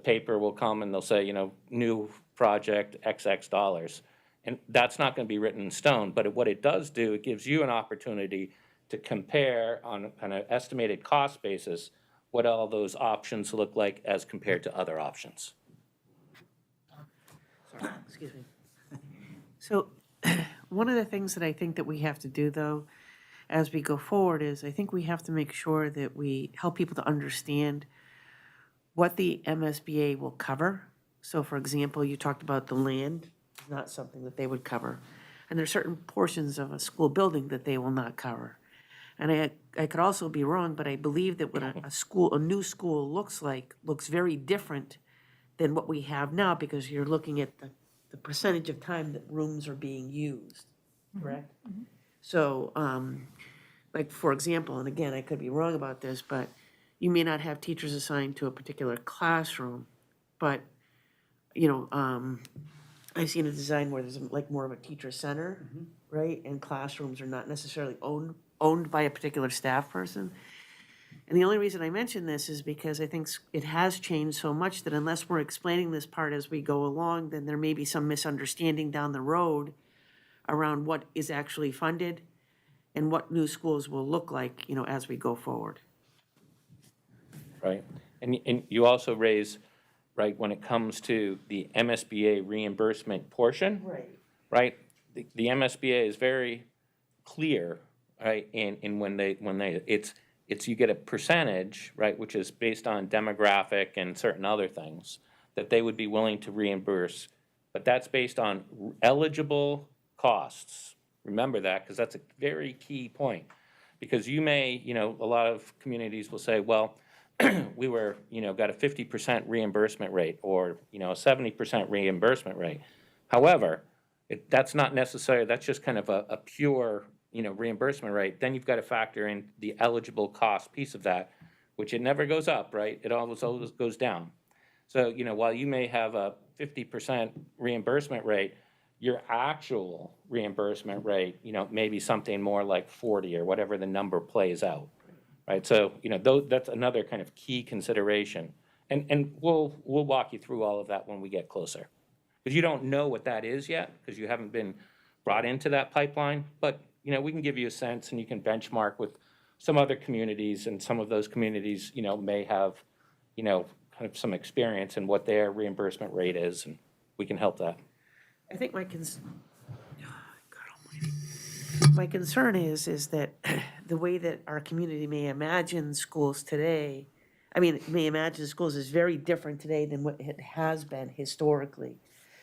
paper will come and they'll say, you know, new project XX dollars, and that's not going to be written in stone. But what it does do, it gives you an opportunity to compare on an estimated cost basis what all those options look like as compared to other options. Sorry, excuse me. So one of the things that I think that we have to do, though, as we go forward, is I think we have to make sure that we help people to understand what the MSBA will cover. So, for example, you talked about the land, not something that they would cover. And there are certain portions of a school building that they will not cover. And I could also be wrong, but I believe that what a new school looks very different than what we have now, because you're looking at the percentage of time that rooms are being used, correct? Mm-hmm. So, like, for example, and again, I could be wrong about this, but you may not have teachers assigned to a particular classroom, but, you know, I've seen a design where there's like more of a teacher center, right? And classrooms are not necessarily owned by a particular staff person. And the only reason I mention this is because I think it has changed so much that unless we're explaining this part as we go along, then there may be some misunderstanding down the road around what is actually funded and what new schools will look like, you know, as we go forward. Right. And you also raise, right, when it comes to the MSBA reimbursement portion, right? The MSBA is very clear, right, in when they it's you get a percentage, right, which is based on demographic and certain other things that they would be willing to reimburse, but that's based on eligible costs. Remember that, because that's a very key point. Because you may, you know, a lot of communities will say, well, we were, you know, got a 50% reimbursement rate, or, you know, a 70% reimbursement rate. However, That's not necessary, that's just kind of a pure, reimbursement rate. Then you've got to factor in the eligible cost piece of that, which it never goes up, right? It always goes down. So, while you may have a 50% reimbursement rate, your actual reimbursement rate, may be something more like 40 or whatever the number plays out, right? So, that's another kind of key consideration. And we'll walk you through all of that when we get closer. Because you don't know what that is yet, because you haven't been brought into that pipeline. But, we can give you a sense, and you can benchmark with some other communities, and some of those communities, may have, kind of some experience in what their reimbursement rate is, and we can help that. I think my concern is that the way that our community may imagine schools today, may imagine schools is very different today than what it has been historically.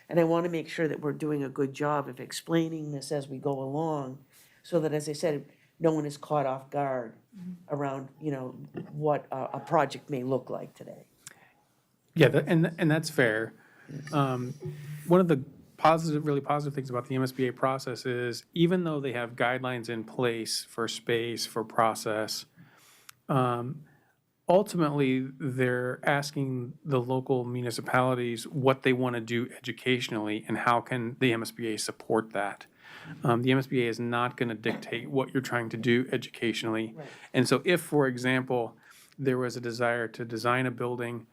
And I want to make sure that we're doing a good job of explaining this as we go along, so that, as I said, no one is caught off guard around, what a project may look like today. Yeah, and that's fair. One of the really positive things about the MSBA process is, even though they have guidelines in place for space, for process, ultimately, they're asking the local municipalities what they want to do educationally and how can the MSBA support that. The MSBA is not going to dictate what you're trying to do educationally. Right. And so if, for example, there was a desire to design a building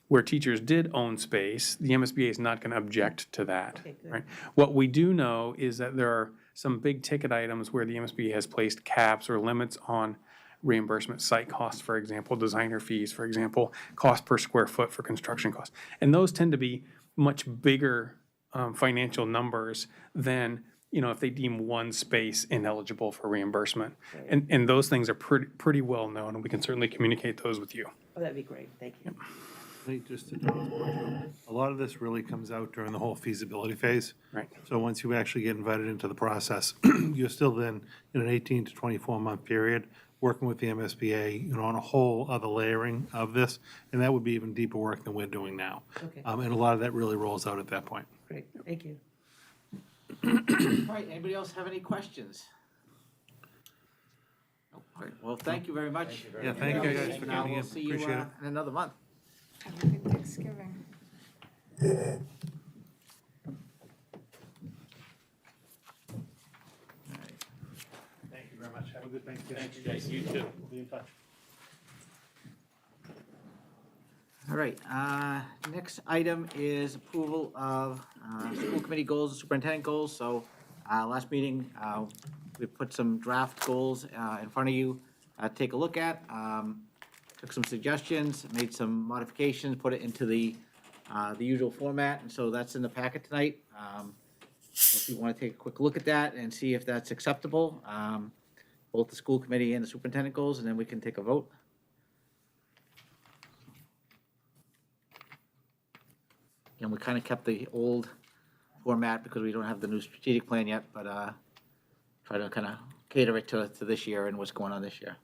where teachers did own space, the MSBA is not going to object to that. Okay, good. Right? What we do know is that there are some big ticket items where the MSBA has placed caps or limits on reimbursement, site costs, for example, designer fees, for example, cost per square foot for construction costs. And those tend to be much bigger financial numbers than, if they deem one space ineligible for reimbursement. Right. And those things are pretty well known, and we can certainly communicate those with you. Oh, that'd be great, thank you. Just to Don's point, too, a lot of this really comes out during the whole feasibility phase. Right. So once you actually get invited into the process, you're still then in an 18 to 24-month period working with the MSBA, on a whole other layering of this, and that would be even deeper work than we're doing now. Okay. And a lot of that really rolls out at that point. Great, thank you. All right, anybody else have any questions? Nope. All right, well, thank you very much. Yeah, thank you guys for Now coming in. we'll see you Appreciate it. in another month. Have a good Thanksgiving. Thank you very much. Have a good Thanksgiving. Thanks, you too. We'll be in touch. All right, next item is approval of school committee goals and superintendent goals. So last meeting, we put some draft goals in front of you to take a look at. Took some suggestions, made some modifications, put it into the usual format, and so that's in the packet tonight. If you want to take a quick look at that and see if that's acceptable, both the school committee and the superintendent goals, and then we can take a vote. And we kind of kept the old format because we don't have the new strategic plan yet, but try to kind of cater it to this year and what's going on this year.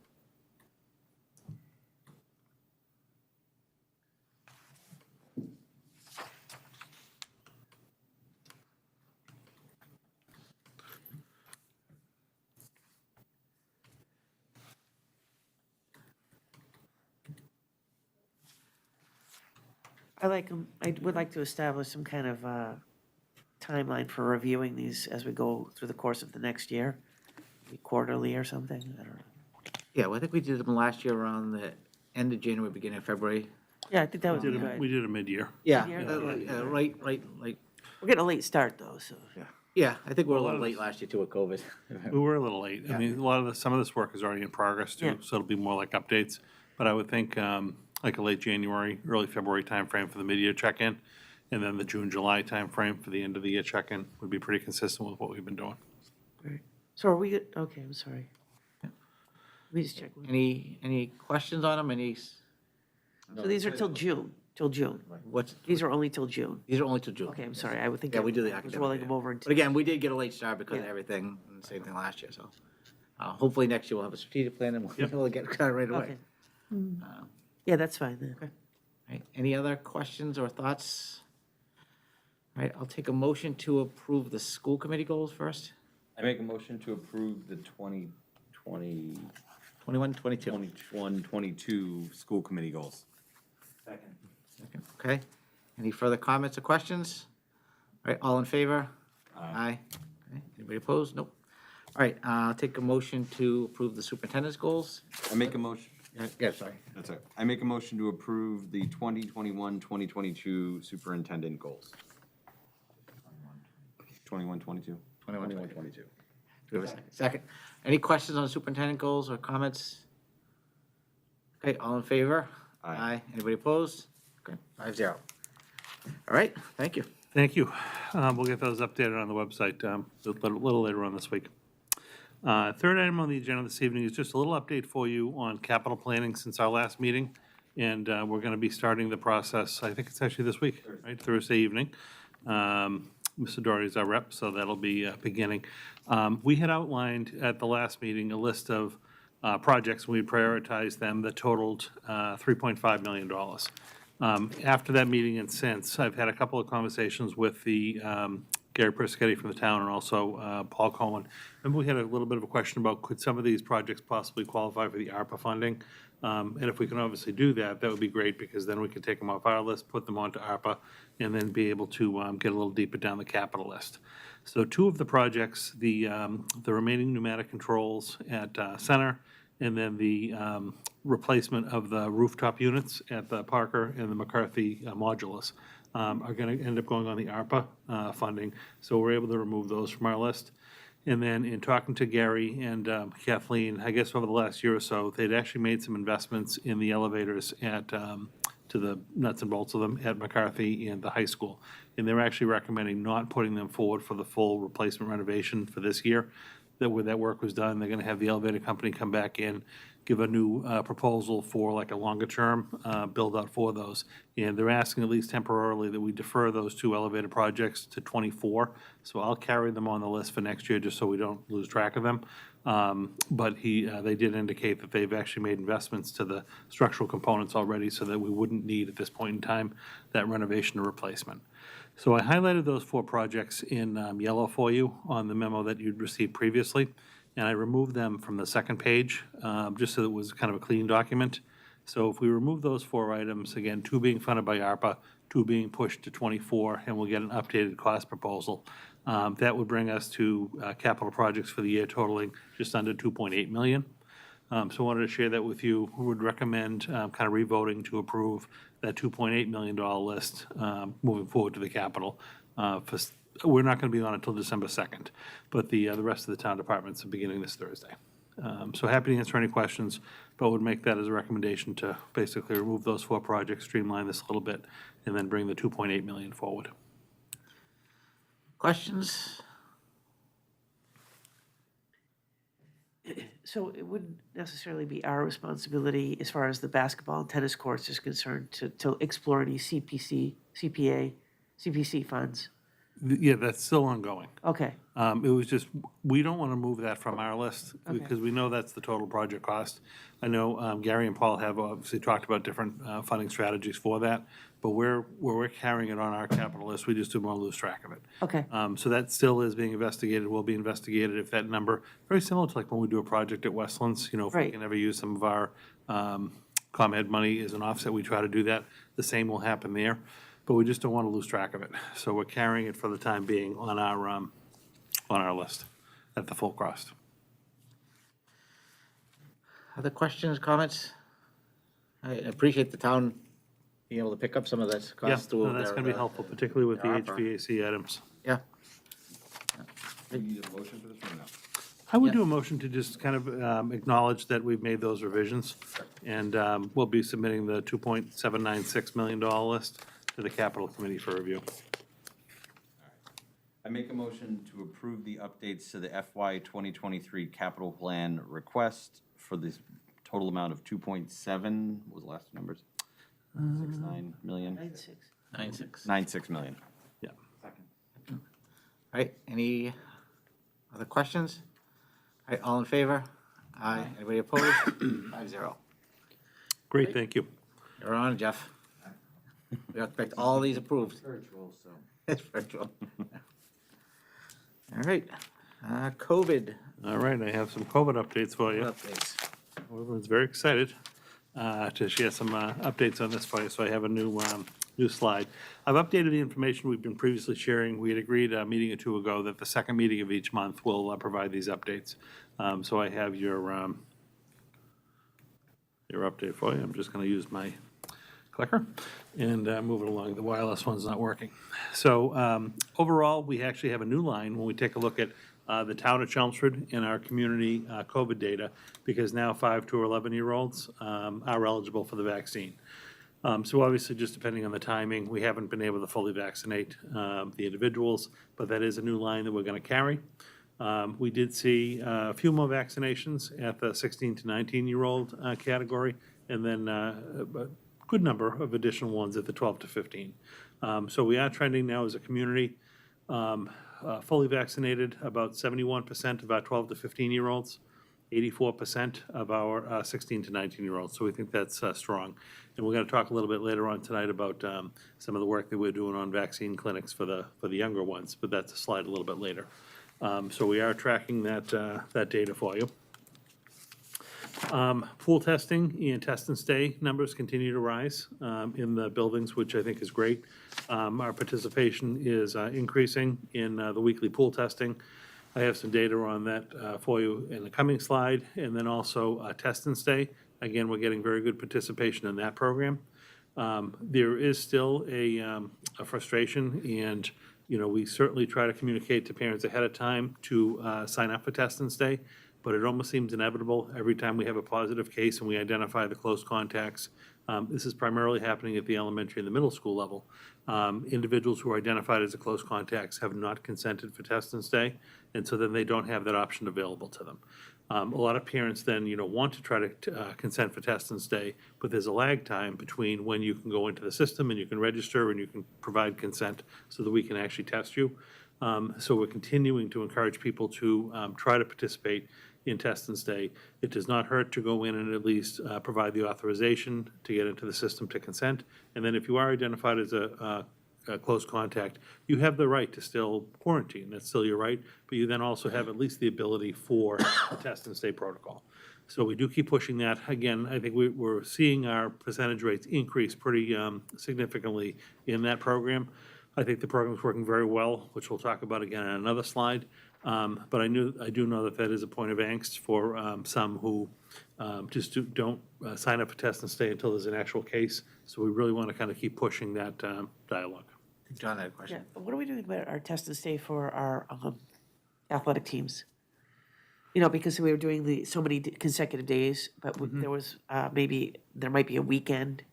I would like to establish some kind of timeline for reviewing these as we go through the course of the next year, maybe quarterly or something, I don't know. Yeah, well, I think we did them last year around the end of January, beginning of February. Yeah, I think that would be We good. did a mid-year. Yeah, Yeah. right, like, We're getting a late start though, so. yeah, I think we we're a A lot little of late last year too with COVID. We were a little late. I mean, some of this work is already in progress Yeah. too, so it'll be more like updates. But I would think like a late January, early February timeframe for the mid-year check-in, and then the June, July timeframe for the end of the year check-in would be pretty consistent with what we've been doing. Great. So are we, okay, I'm sorry. We just check. Any questions on them? So these are till June. What's, These are only till June. these are only till June. Okay, I'm sorry, I would think. Yeah, we do the I was academic rolling year. them over But into, again, we did get a late start because of Yeah. everything, and the same thing last year, so. Hopefully next year we'll have a strategic plan and we'll be able to get it right away. okay. Yeah, that's fine then. Right, any other questions or thoughts? All right, I'll take a motion to approve the school committee goals first. I make a motion to approve the 2020, 21, 22. 21, 22 school committee goals. Second. Okay. Any further comments or questions? All right, all in favor? Aye. Okay. Anybody opposed? Nope. All right, I'll take a motion to approve the superintendent's goals. I make a motion, Yeah, sorry. that's it. I make a motion to approve the 2021, 2022 superintendent goals. 21, 22. 21, 21, 22. 22. Do we have a second? Second. Any questions on superintendent goals or comments? Okay, all in favor? Aye. Anybody opposed? Okay, 5-0. All right, thank you. Thank you. We'll get those updated on the website a little later on this week. Third item on the agenda this evening is just a little update for you on capital planning since our last meeting. And we're going to be starting the process, I think it's actually this week, right, Thursday evening. Mr. Doherty is our rep, so that'll be beginning. We had outlined at the last meeting a list of projects, we prioritized them that totaled $3.5 million. After that meeting and since, I've had a couple of conversations with the Gary Priscetti from the town and also Paul Cohen. Remember, we had a little bit of a question about could some of these projects possibly qualify for the ARPA funding? And if we can obviously do that, that would be great, because then we can take them off our list, put them onto ARPA, and then be able to get a little deeper down the capital list. So two of the projects, the remaining pneumatic controls at Center, and then the replacement of the rooftop units at the Parker and the McCarthy modulus are going to end up going on the ARPA funding. So we're able to remove those from our list. And then in talking to Gary and Kathleen, I guess over the last year or so, they'd actually made some investments in the elevators at, to the nuts and bolts of them at McCarthy and the high school. And they're actually recommending not putting them forward for the full replacement renovation for this year. That when that work was done, they're gonna have the elevator company come back in, give a new proposal for like a longer term build out for those. And they're asking, at least temporarily, that we defer those two elevator projects to '24. So I'll carry them on the list for next year, just so we don't lose track of them. But they did indicate that they've actually made investments to the structural components already, so that we wouldn't need at this point in time that renovation or replacement. So I highlighted those four projects in yellow for you on the memo that you'd received previously, and I removed them from the second page, just so it was kind of a clean document. So if we remove those four items, again, two being funded by ARPA, two being pushed to '24, and we'll get an updated cost proposal, that would bring us to capital projects for the year totaling just under $2.8 million. So I wanted to share that with you. We would recommend kind of revoting to approve that $2.8 million list moving forward to the capital. We're not going to be on until December 2nd, but the rest of the town departments are beginning this Thursday. So happy to answer any questions, but would make that as a recommendation to basically remove those four projects, streamline this a little bit, and then bring the $2.8 million forward. Questions? So it wouldn't necessarily be our responsibility, as far as the basketball and tennis courts is concerned, to explore any CPC funds? Yeah, that's still ongoing. Okay, It was just, we don't want to move that from our list, Okay. because we know that's the total project cost. I know Gary and Paul have obviously talked about different funding strategies for that, but where we're carrying it on our capital list, we just didn't want to lose track of it. okay, So that still is being investigated, will be investigated if that number, very similar to like when we do a project at Westlands, if we Right. can ever use some of our ComEd money as an offset, we try to do that. The same will happen there, but we just don't want to lose track of it. So we're carrying it for the time being on our list at the full cost. Other questions, comments? I appreciate the town being able to pick up some of that Yeah, cost through no, that's their, going to be helpful, particularly with the their ARPA. HVAC items. Yeah, Do you need a motion for this or no? I would Yeah. do a motion to just kind of acknowledge that we've made those revisions, and we'll be submitting the $2.796 million list to the capital committee for review. I make a motion to approve the updates to the FY 2023 capital plan request for this total amount of 2.7, what was the last numbers? 69 million? 9.6. 96 million. Yeah. All right, any other questions? All right, all in favor? Aye. Anybody opposed? 5-0. Great, thank you. You're on, Jeff. We expect all these approved. It's virtual. All right, COVID All right, I have some COVID updates for you. updates. Everyone's very excited to share some updates on this for you, so I have a new slide. I've updated the information we've been previously sharing. We had agreed a meeting or two ago that the second meeting of each month will provide these updates. So I have your update for you. I'm just going to use my clicker and move it along. The wireless one's not working. So overall, we actually have a new line when we take a look at the town of Chelmsford and our community COVID data, because now 5 to 11-year-olds are eligible for the vaccine. So obviously, just depending on the timing, we haven't been able to fully vaccinate the individuals, but that is a new line that we're going to carry. We did see a few more vaccinations at the 16 to 19-year-old category, and then a good number of additional ones at the 12 to 15. So we are trending now as a community. Fully vaccinated, about 71% of our 12 to 15-year-olds, 84% of our 16 to 19-year-olds. So we think that's strong. And we're going to talk a little bit later on tonight about some of the work that we're doing on vaccine clinics for the younger ones, but that's a slide a little bit later. So we are tracking that data for you. Pool testing and test and stay numbers continue to rise in the buildings, which I think is great. Our participation is increasing in the weekly pool testing. I have some data on that for you in the coming slide, and then also test and stay. Again, we're getting very good participation in that program. There is still a frustration, and we certainly try to communicate to parents ahead of time to sign up for test and stay, but it almost seems inevitable every time we have a positive case and we identify the close contacts. This is primarily happening at the elementary and the middle school level. Individuals who are identified as a close contacts have not consented for test and stay, and so then they don't have that option available to them. A lot of parents then, want to try to consent for test and stay, but there's a lag time between when you can go into the system and you can register and you can provide consent so that we can actually test you. So we're continuing to encourage people to try to participate in test and stay. It does not hurt to go in and at least provide the authorization to get into the system to consent. And then if you are identified as a close contact, you have the right to still quarantine. That's still your right, but you then also have at least the ability for a test and stay protocol. So we do keep pushing that. Again, I think we're seeing our percentage rates increase pretty significantly in that program. I think the program's working very well, which we'll talk about again on another slide. But I do know that is a point of angst for some who just don't sign up for test and stay until there's an actual case. So we really want to kind of keep pushing that dialogue. John had a question. Yeah, what are we doing about our test and stay for our athletic teams? Because we were doing so many consecutive days, but there was there might be a weekend.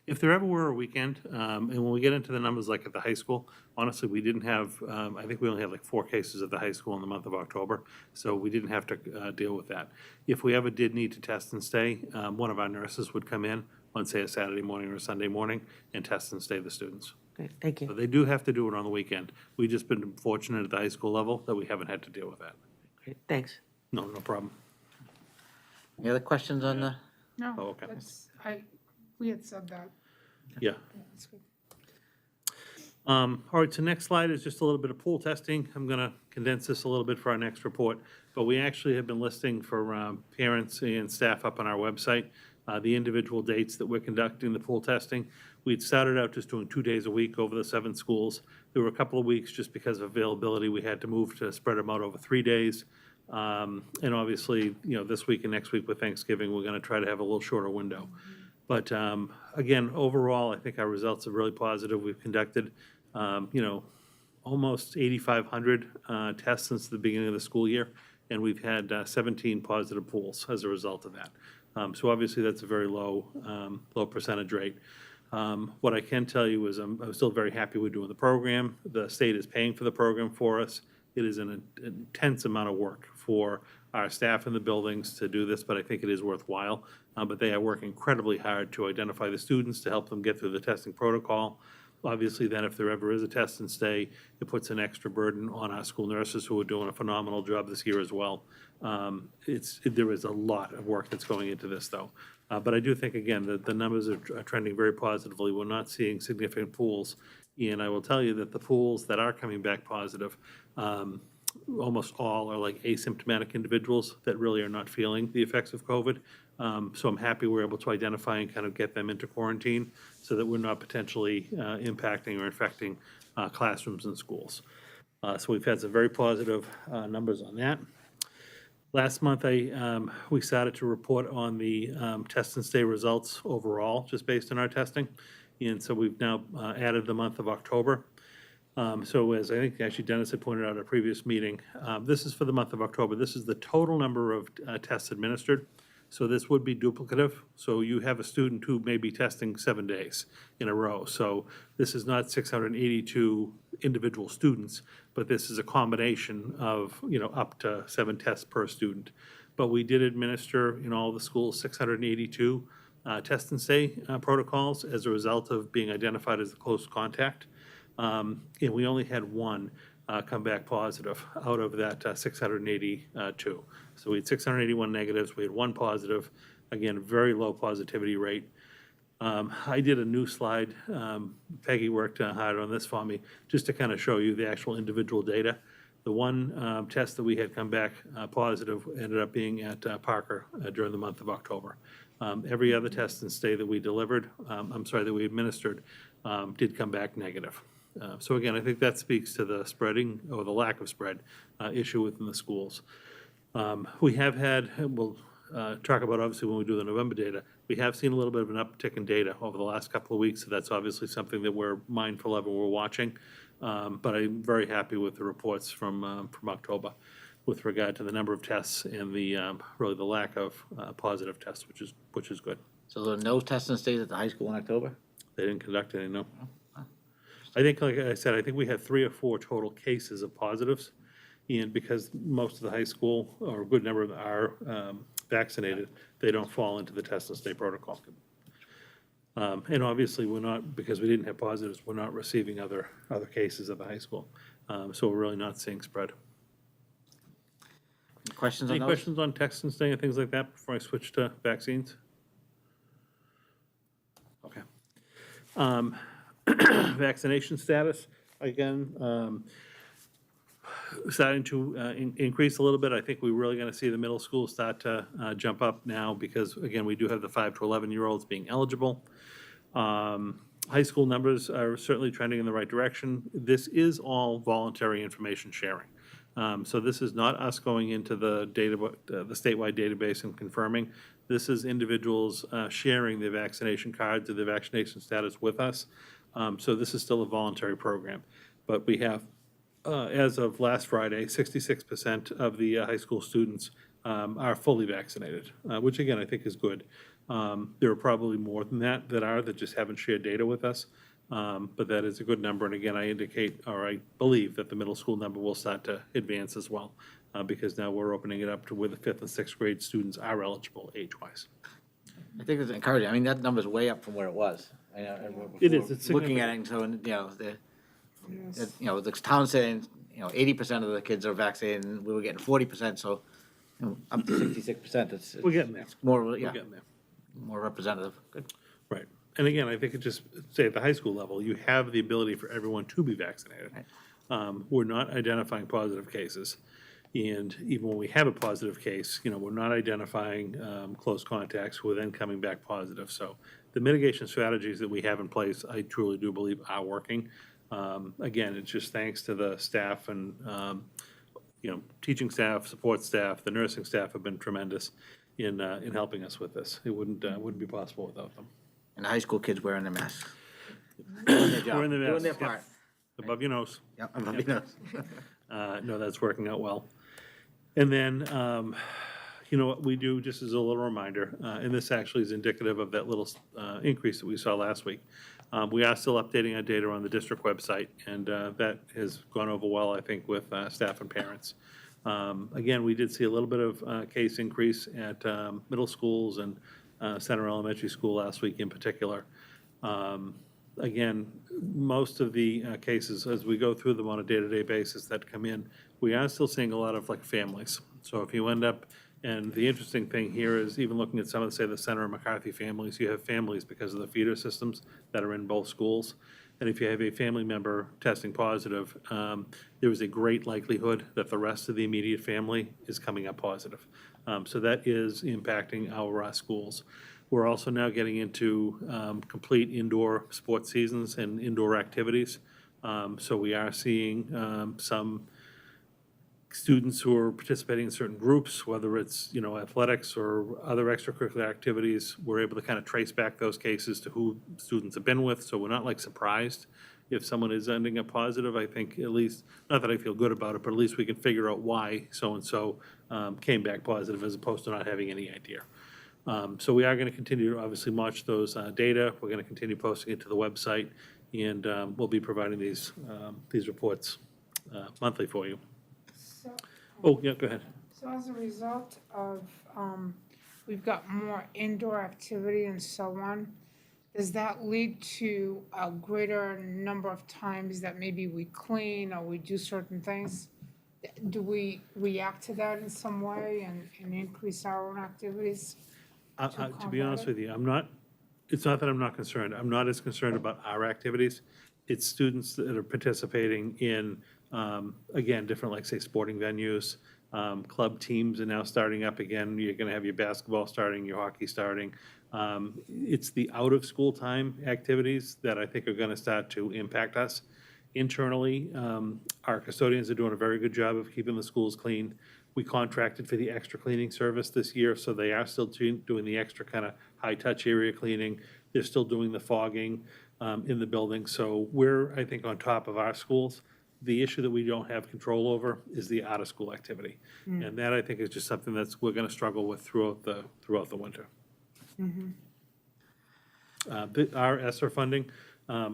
If there ever were a weekend, and when we get into the numbers like at the high school, honestly, we didn't have, I think we only had like 4 cases at the high school in the month of October, so we didn't have to deal with that. If we ever did need to test and stay, one of our nurses would come in on, say, a Saturday morning or a Sunday morning and test and stay the students. Great, thank So you. they do have to do it on the weekend. We've just been fortunate at the high school level that we haven't had to deal with that. Great, thanks. No problem. Any other questions on the? No, Oh, okay. we had said that. Yeah. That's good. All right, so next slide is just a little bit of pool testing. I'm going to condense this a little bit for our next report, but we actually have been listing for parents and staff up on our website the individual dates that we're conducting the pool testing. We'd started out just doing 2 days a week over the 7 schools. There were a couple of weeks, just because of availability, we had to move to spread them out over 3 days. And obviously, this week and next week with Thanksgiving, we're going to try to have a little shorter window. But again, overall, I think our results are really positive. We've conducted, almost 8,500 tests since the beginning of the school year, and we've had 17 positive pools as a result of that. So obviously, that's a very low percentage rate. What I can tell you is I'm still very happy with doing the program. The state is paying for the program for us. It is an intense amount of work for our staff in the buildings to do this, but I think it is worthwhile. But they are working incredibly hard to identify the students, to help them get through the testing protocol. Obviously, then if there ever is a test and stay, it puts an extra burden on our school nurses, who are doing a phenomenal job this year as well. There is a lot of work that's going into this, though. But I do think, again, that the numbers are trending very positively. We're not seeing significant pools And I will tell you that the pools that are coming back positive, almost all are like asymptomatic individuals that really are not feeling the effects of COVID. So I'm happy we're able to identify and kind of get them into quarantine so that we're not potentially impacting or infecting classrooms and schools. So we've had some very positive numbers on that. Last month, we started to report on the test and stay results overall, just based on our testing. And so we've now added the month of October. So as I think actually Dennis had pointed out at a previous meeting, this is for the month of October. This is the total number of tests administered. So this would be duplicative. So you have a student who may be testing 7 days in a row. So this is not 682 individual students, but this is a combination of, up to 7 tests per student. But we did administer in all the schools 682 test and stay protocols as a result of being identified as a close contact. And we only had one come back positive out of that 682. So we had 681 negatives, we had one positive, again, very low positivity rate. I did a new slide, Peggy worked hard on this for me, just to kind of show you the actual individual data. The one test that we had come back positive ended up being at Parker during the month of October. Every other test and stay that we delivered, that we administered, did come back negative. So again, I think that speaks to the spreading or the lack of spread issue within the schools. We have had, we'll talk about obviously when we do the November data, we have seen a little bit of an uptick in data over the last couple of weeks, so that's obviously something that we're mindful of and we're watching. But I'm very happy with the reports from October with regard to the number of tests and the really the lack of positive tests, which is good. So there are no test and stays at the high school in October? They didn't conduct any, no. I think, like I said, I think we had 3 or 4 total cases of positives. And because most of the high school, or a good number of them are vaccinated, they don't fall into the test and stay protocol. And obviously, we're not, because we didn't have positives, we're not receiving other cases at the high school. So we're really not seeing spread. Any questions on Any those? questions on test and stay and things like that before I switch to vaccines? Okay. Vaccination status, again, starting to increase a little bit. I think we're really going to see the middle school start to jump up now because, again, we do have the 5 to 11-year-olds being eligible. High school numbers are certainly trending in the right direction. This is all voluntary information sharing. So this is not us going into the statewide database and confirming. This is individuals sharing their vaccination cards or their vaccination status with us. So this is still a voluntary program. But we have, as of last Friday, 66% of the high school students are fully vaccinated, which again, I think is good. There are probably more than that that just haven't shared data with us. But that is a good number. And again, I believe that the middle school number will start to advance as well, because now we're opening it up to where the 5th and 6th grade students are eligible age-wise. I think it's encouraging. I mean, that number's way up from where it was. I know, It is. It's looking at it, and so, the town saying, 80% of the kids are vaccinated, and we were getting 40%, so up to 66%. It's We're getting there. more, We're getting there. more representative. Good. Right. And again, I think it just, say at the high school level, you have the ability for everyone to be vaccinated. We're not identifying positive cases. And even when we have a positive case, we're not identifying close contacts who are then coming back positive. So the mitigation strategies that we have in place, I truly do believe are working. Again, it's just thanks to the staff and, teaching staff, support staff, the nursing staff have been tremendous in helping us with this. It wouldn't be possible without them. And the high school kids wearing their masks. Doing their job. Wearing their Doing masks, their yep. part. Above your nose. Yep, above your nose. No, that's working out well. And then, what we do, just as a little reminder, and this actually is indicative of that little increase that we saw last week. We are still updating our data on the district website, and that has gone over well, I think, with staff and parents. Again, we did see a little bit of case increase at middle schools and Center Elementary School last week in particular. Again, most of the cases, as we go through them on a day-to-day basis that come in, we are still seeing a lot of families. So if you end up, and the interesting thing here is even looking at some of, say, the Center and McCarthy families, you have families because of the feeder systems that are in both schools. and if you have a family member testing positive, there is a great likelihood that the rest of the immediate family is coming up positive. So that is impacting our schools. We're also now getting into complete indoor sports seasons and indoor activities. So we are seeing some students who are participating in certain groups, whether it's, athletics or other extracurricular activities. We're able to kind of trace back those cases to who students have been with, so we're not like surprised if someone is ending up positive. I think at least, not that I feel good about it, but at least we can figure out why so-and-so came back positive as opposed to not having any idea. So we are going to continue to obviously watch those data. We're going to continue posting it to the website, and we'll be providing these reports monthly for you. So, Oh, yeah, go ahead. so as a result of, we've got more indoor activity and so on, does that lead to a greater number of times that maybe we clean or we do certain things? Do we react to that in some way and increase our own activities? To be honest with you, it's not that I'm not concerned. I'm not as concerned about our activities. It's students that are participating in, again, different, like, say, sporting venues. Club teams are now starting up again. You're going to have your basketball starting, your hockey starting. It's the out-of-school time activities that I think are going to start to impact us. Internally, our custodians are doing a very good job of keeping the schools clean. We contracted for the extra cleaning service this year, so they are still doing the extra kind of high-touch area cleaning. They're still doing the fogging in the building. So we're, I think, on top of our schools. The issue that we don't have control over is the out-of-school activity. And that, I think, is just something we're going to struggle with throughout the winter. Our ESSER funding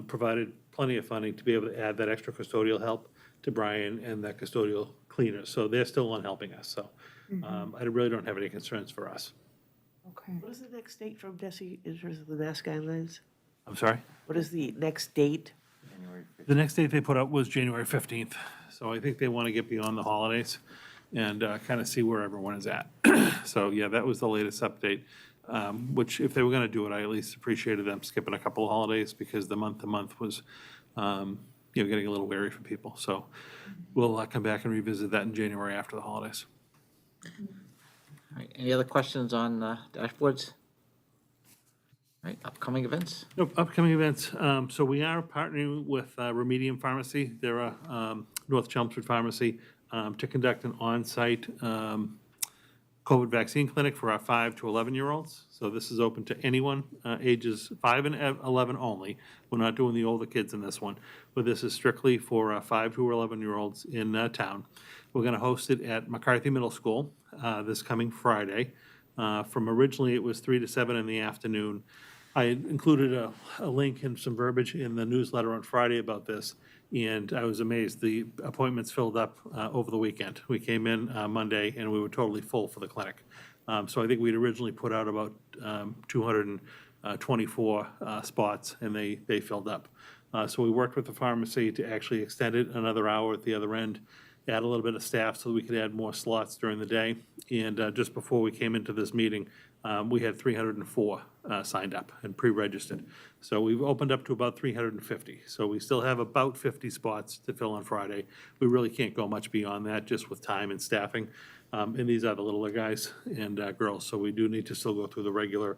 provided plenty of funding to be able to add that extra custodial help to Brian and that custodial cleaners. So they're still on helping us. So I really don't have any concerns for us. Okay. What is the next date from DESE in terms of the mask guidelines? I'm sorry? What is the next date? The next date they put up was January 15th. So I think they want to get beyond the holidays and kind of see where everyone is at. So, yeah, that was the latest update, which if they were going to do it, I at least appreciated them skipping a couple of holidays because the month-to-month was, getting a little wary for people. So we'll come back and revisit that in January after the holidays. All right, any other questions on dashboards? All right, upcoming events? Nope, upcoming events. So we are partnering with Remedium Pharmacy. They're a North Chelmsford pharmacy to conduct an on-site COVID vaccine clinic for our 5 to 11-year-olds. So this is open to anyone ages 5 and 11 only. We're not doing the older kids in this one, but this is strictly for 5 to 11-year-olds in town. We're going to host it at Mccarthy Middle School this coming Friday. From originally it was 3 to 7 in the afternoon. I included a link and some verbiage in the newsletter on Friday about this, and I was amazed. The appointments filled up over the weekend. We came in Monday, and we were totally full for the clinic. So I think we'd originally put out about 224 spots, and they filled up. So we worked with the pharmacy to actually extend it another hour at the other end, add a little bit of staff so that we could add more slots during the day. And just before we came into this meeting, we had 304 signed up and pre-registered. So we've opened up to about 350. So we still have about 50 spots to fill on Friday. We really can't go much beyond that just with time and staffing. And these are the littler guys and girls, so we do need to still go through the regular,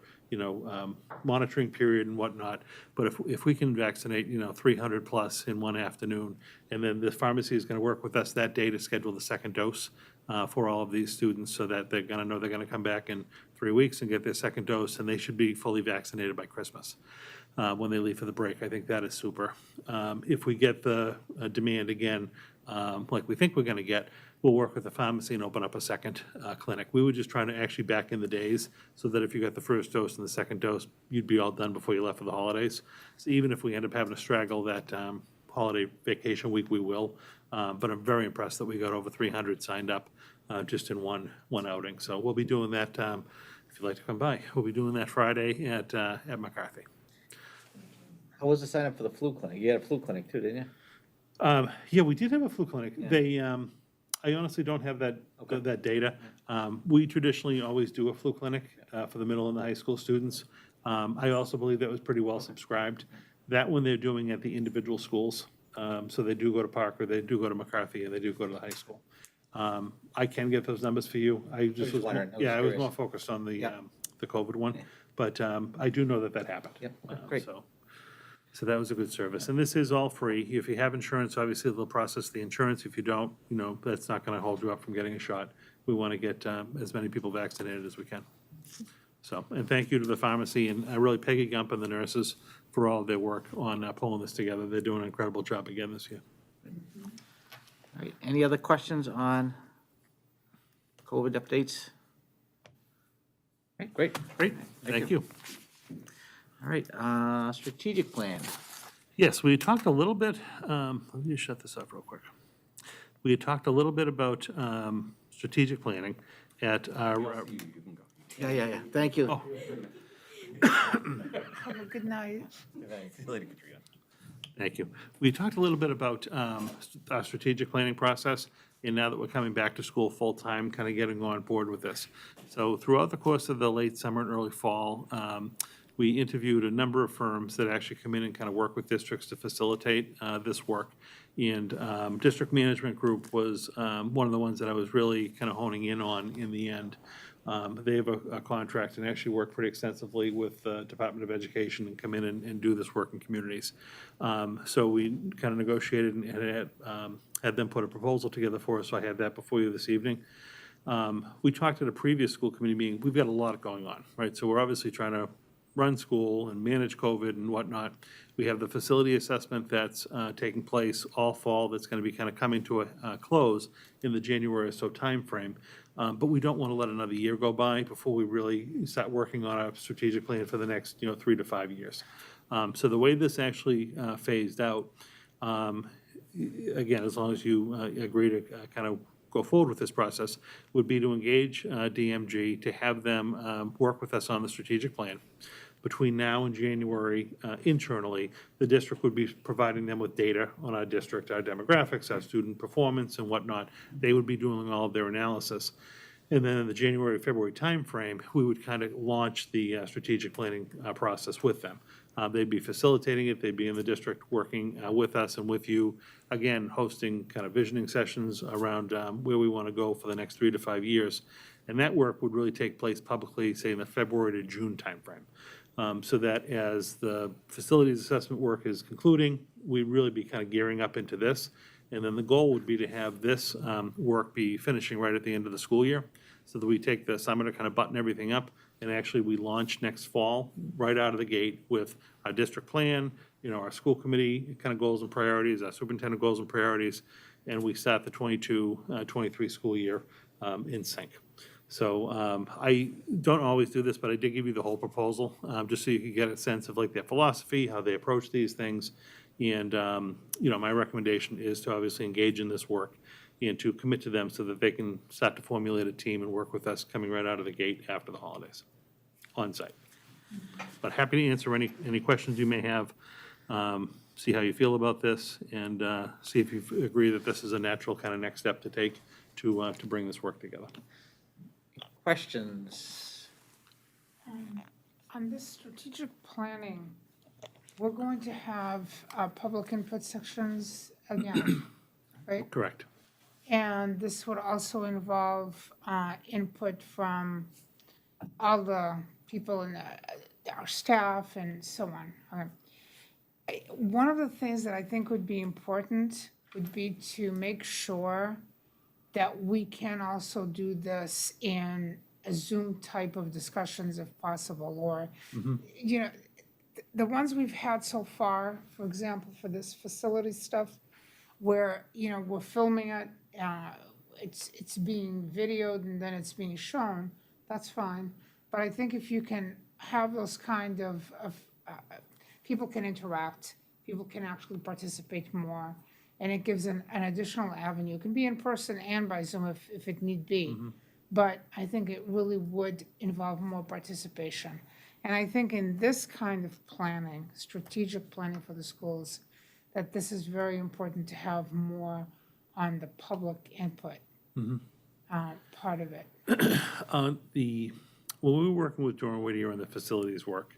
monitoring period and whatnot. But if we can vaccinate, 300 plus in one afternoon, and then the pharmacy is going to work with us that day to schedule the second dose for all of these students so that they're going to know they're going to come back in 3 weeks and get their second dose, and they should be fully vaccinated by Christmas when they leave for the break. I think that is super. If we get the demand again, like we think we're going to get, we'll work with the pharmacy and open up a second clinic. We were just trying to actually back in the days so that if you got the first dose and the second dose, you'd be all done before you left for the holidays. So even if we end up having to straggle that holiday vacation week, we will. But I'm very impressed that we got over 300 signed up just in one outing. So we'll be doing that, if you'd like to come by, we'll be doing that Friday at McCarthy. How was the sign up for the flu clinic? You had a flu clinic too, didn't you? Yeah, we did have a flu clinic. Yeah. They, I honestly don't have that data. We traditionally always do a flu clinic for the middle and the high school students. I also believe that was pretty well subscribed. That one they're doing at the individual schools. So they do go to Parker, they do go to McCarthy, and they do go to the high school. I can get those numbers for you. I just was, wondering. I was yeah, I was curious. more focused on Yep. the COVID one. But I do know that that happened. Yep, great. So that was a good service. And this is all free. If you have insurance, obviously they'll process the insurance. If you don't, that's not going to hold you up from getting a shot. We want to get as many people vaccinated as we can. So, and thank you to the pharmacy and really Peggy Gump and the nurses for all of their work on pulling this together. They're doing an incredible job again this year. All right, any other questions on COVID updates? All right, great. Great, thank you. All right, strategic plan. Yes, we talked a little bit, let me just shut this up real quick. We had talked a little bit about strategic planning at our, Yeah, thank you. Oh. Have a good night. Thank you. We talked a little bit about our strategic planning process, and now that we're coming back to school full-time, kind of getting on board with this. So throughout the course of the late summer and early fall, we interviewed a number of firms that actually come in and kind of work with districts to facilitate this work. And District Management Group was one of the ones that I was really kind of honing in on in the end. They have a contract and actually work pretty extensively with the Department of Education and come in and do this work in communities. So we kind of negotiated and had them put a proposal together for us, so I had that before you this evening. We talked at a previous school committee meeting, we've got a lot going on, right? So we're obviously trying to run school and manage COVID and whatnot. We have the facility assessment that's taking place all fall that's going to be kind of coming to a close in the January or so timeframe. But we don't want to let another year go by before we really start working on our strategic plan for the next 3 to 5 years. So the way this actually phased out, again, as long as you agree to kind of go forward with this process, would be to engage DMG to have them work with us on the strategic plan. Between now and January, internally, the district would be providing them with data on our district, our demographics, our student performance and whatnot. They would be doing all of their analysis. And then in the January, February timeframe, we would kind of launch the strategic planning process with them. They'd be facilitating it, they'd be in the district working with us and with you, again, hosting kind of visioning sessions around where we want to go for the next 3 to 5 years. And that work would really take place publicly, say in the February to June timeframe. So that as the facilities assessment work is concluding, we'd really be kind of gearing up into this. And then the goal would be to have this work be finishing right at the end of the school year, so that we take the summer to kind of button everything up, and actually we launch next fall right out of the gate with our district plan, our school committee kind of goals and priorities, our superintendent goals and priorities, and we start the 22-23 school year in sync. So I don't always do this, but I did give you the whole proposal, just so you could get a sense of like their philosophy, how they approach these things. And, my recommendation is to obviously engage in this work and to commit to them so that they can start to formulate a team and work with us coming right out of the gate after the holidays, on site. But happy to answer any questions you may have, see how you feel about this, and see if you agree that this is a natural kind of next step to take to bring this work together. Questions? On this strategic planning, we're going to have public input sections again, right? Correct. And this would also involve input from all the people in our staff and so on. One of the things that I think would be important would be to make sure that we can also do this in a Zoom type of discussions if possible, or, the ones we've had so far, for example, for this facility stuff, where, we're filming it, it's being videoed and then it's being shown, that's fine. But I think if you can have those kind of people can interact, people can actually participate more, and it gives an additional avenue. It can be in person and by Zoom if it need be. But I think it really would involve more participation. And I think in this kind of planning, strategic planning for the schools, that this is very important to have more on the public input part of it. When we were working with Doreen Whittier on the facilities work,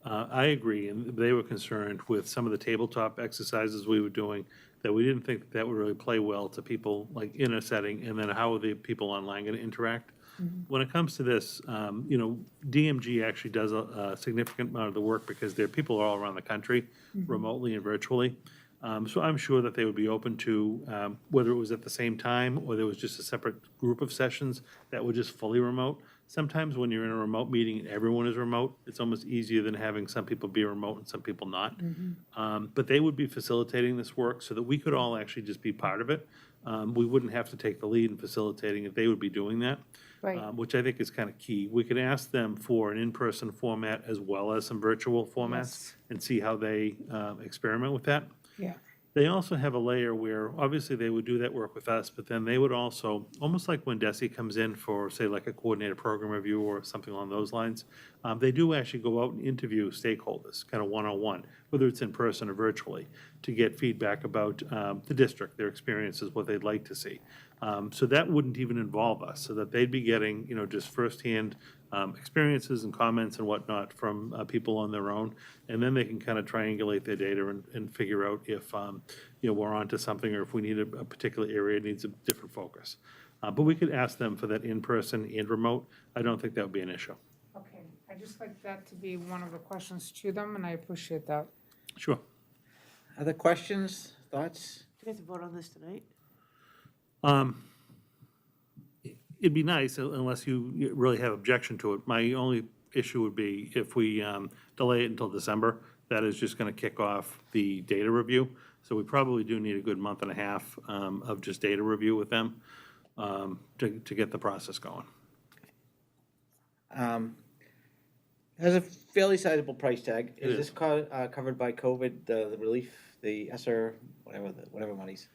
I agree, and they were concerned with some of the tabletop exercises we were doing, that we didn't think that would really play well to people like in a setting, and then how are the people online going to interact? When it comes to this, DMG actually does a significant amount of the work because there are people all around the country, remotely and virtually. So I'm sure that they would be open to, whether it was at the same time or there was just a separate group of sessions that were just fully remote. Sometimes when you're in a remote meeting and everyone is remote, it's almost easier than having some people be remote and some people not. But they would be facilitating this work so that we could all actually just be part of it. We wouldn't have to take the lead in facilitating it. They would be doing that. Right. Which I think is kind of key. We could ask them for an in-person format as well as some virtual formats Yes. and see how they experiment with that. Yeah. They also have a layer where, obviously, they would do that work with us, but then they would also, almost like when DESI comes in for, say, like a coordinated program review or something along those lines, they do actually go out and interview stakeholders, kind of one-on-one, whether it's in person or virtually, to get feedback about the district, their experiences, what they'd like to see. So that wouldn't even involve us, so that they'd be getting, just firsthand experiences and comments and whatnot from people on their own, and then they can kind of triangulate their data and figure out if, we're onto something or if we need a particular area needs a different focus. But we could ask them for that in-person and remote. I don't think that would be an issue. Okay, I just like that to be one of the questions to them, and I appreciate that. Sure. Other questions, thoughts? Do we have to vote on this tonight? It'd be nice unless you really have objection to it. My only issue would be if we delay it until December, that is just going to kick off the data review. So we probably do need a good month and a half of just data review with them to get the process going. Has a fairly sizable price tag. It Is this covered by COVID, the relief, the ESSER, whatever monies?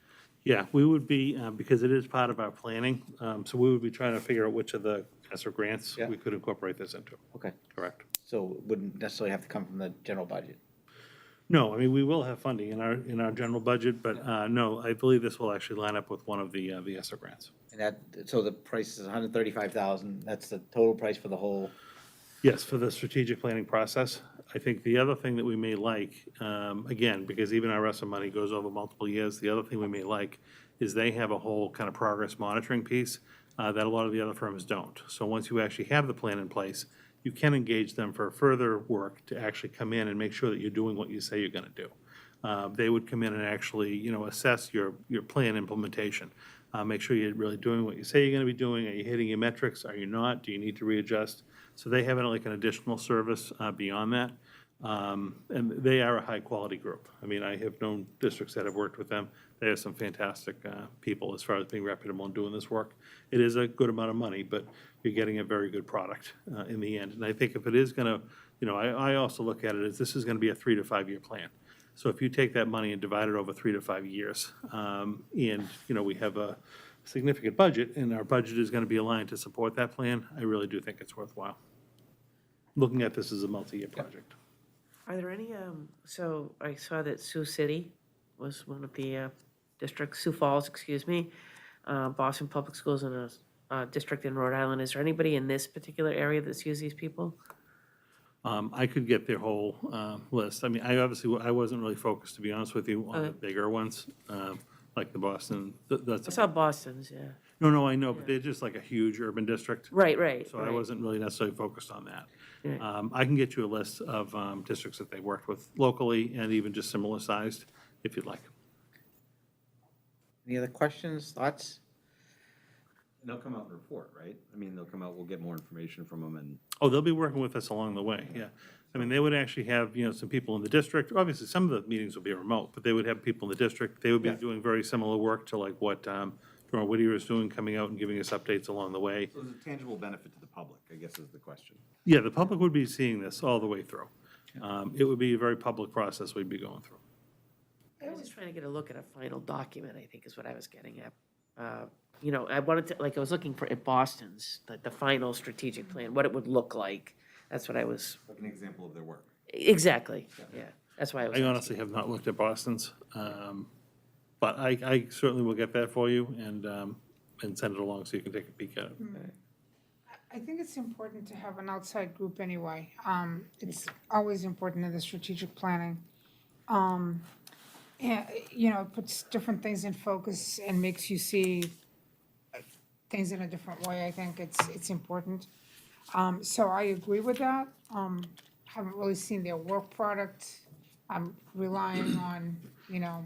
Yeah, we would be, because it is part of our planning, so we would be trying to figure out which of the ESSER grants Yeah. we could incorporate this into. Okay, Correct. so it wouldn't necessarily have to come from the general budget? No, I mean, we will have funding in our general budget, but no, I believe this will actually line up with one of the ESSER grants. And that, so the price is $135,000, that's the total price for the whole? Yes, for the strategic planning process. I think the other thing that we may like, again, because even our ESSER money goes over multiple years, the other thing we may like is they have a whole kind of progress monitoring piece that a lot of the other firms don't. So once you actually have the plan in place, you can engage them for further work to actually come in and make sure that you're doing what you say you're going to do. They would come in and actually, assess your plan implementation. Make sure you're really doing what you say you're going to be doing. Are you hitting your metrics? Are you not? Do you need to readjust? So they have like an additional service beyond that. And they are a high-quality group. I mean, I have known districts that have worked with them. They are some fantastic people as far as being reputable and doing this work. It is a good amount of money, but you're getting a very good product in the end. And I think if it is going to, I also look at it as this is going to be a 3 to 5 year plan. So if you take that money and divide it over 3 to 5 years, and, we have a significant budget, and our budget is going to be aligned to support that plan, I really do think it's worthwhile. Looking at this as a multi-year project. Are there any, so I saw that Sioux City was one of the districts, Sioux Falls, excuse me, Boston Public Schools in a district in Rhode Island. Is there anybody in this particular area that sees these people? I could get their whole list. I mean, I wasn't really focused, to be honest with you, on the bigger ones, like the Boston. I saw Boston's, yeah. No, I know, but they're just like a huge urban district. Right. So I wasn't really necessarily focused on that. Right. I can get you a list of districts that they worked with locally and even just similar sized, if you'd like. Any other questions, thoughts? And they'll come out and report, right? I mean, they'll come out, we'll get more information from them and. Oh, they'll be working with us along the way, yeah. I mean, they would actually have, some people in the district. Obviously, some of the meetings will be remote, but they would have people in the district. They would be doing very similar work to like what Jordan Whittier is doing, coming out and giving us updates along the way. So there's a tangible benefit to the public, I guess is the question. Yeah, the public would be seeing this all the way through. It would be a very public process we'd be going through. I was just trying to get a look at a final document, I think is what I was getting at. I wanted to, I was looking for at Boston's, the final strategic plan, what it would look like. That's what I was, Like an example of their work. exactly, yeah. That's why I was. I honestly have not looked at Boston's, but I certainly will get that for you and send it along so you can take a peek at it. I think it's important to have an outside group anyway. It's always important in the strategic planning. And, you know, it puts different things in focus and makes you see things in a different way. I think it's important. So I agree with that. Haven't really seen their work product. I'm relying on, you know,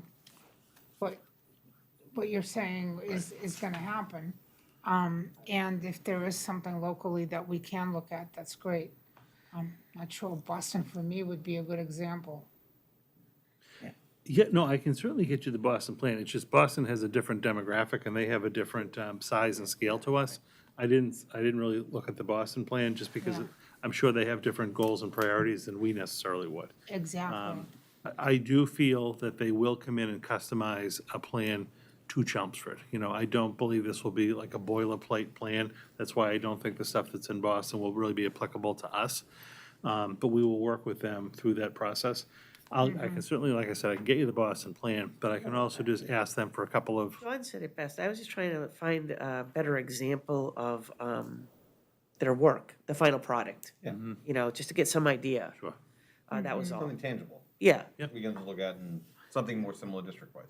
what you're saying is gonna happen. And if there is something locally that we can look at, that's great. I'm not sure Boston for me would be a good example. Yeah, no, I can certainly get you the Boston plan. It's just Boston has a different demographic and they have a different size and scale to us. I didn't really look at the Boston plan just because Yeah. I'm sure they have different goals and priorities than we necessarily would. Exactly. I do feel that they will come in and customize a plan to Chelmsford. You know, I don't believe this will be like a boilerplate plan. That's why I don't think the stuff that's in Boston will really be applicable to us. But we will work with them through that process. I can certainly, like I said, I can get you the Boston plan, but I can also just ask them for a couple of, John said it best. I was just trying to find a better example of their work, the final product. Yeah. You know, just to get some idea. sure. That was all. Something tangible. Yeah, We can look at and something more similar district-wise.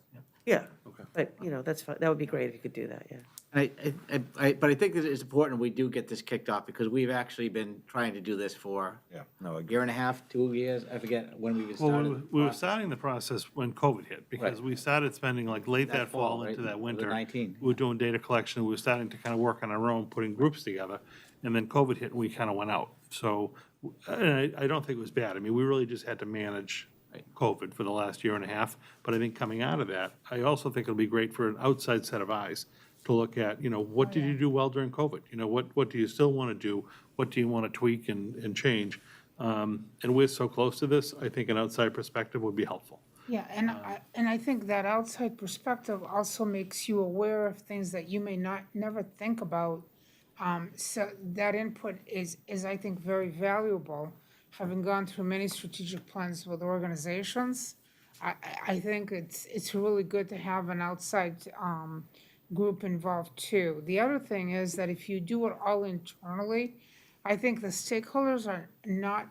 yeah. Okay. But, you know, that's fine. That would be great if you could do that, yeah. But I think that it's important we do get this kicked off because we've actually been trying to do this for, Yeah. a year and a half, 2 years, I forget when we Well, started. we were starting the process when COVID hit, because Right. we started spending like late that fall right? into that Was it winter. 19? We were doing data collection, we were starting to kind of work on our own, putting groups together, and then COVID hit and we kind of went out. So, and I don't think it was bad. I mean, we really just had to manage COVID for the last year and a half. But I think coming out of that, I also think it'll be great for an outside set of eyes to look at, you know, what did you do well during COVID? You know, what do you still want to do? What do you want to tweak and change? And we're so close to this, I think an outside perspective would be helpful. Yeah, and I think that outside perspective also makes you aware of things that you may never think about. So that input is I think very valuable. Having gone through many strategic plans with organizations, I think it's really good to have an outside group involved too. The other thing is that if you do it all internally, I think the stakeholders are not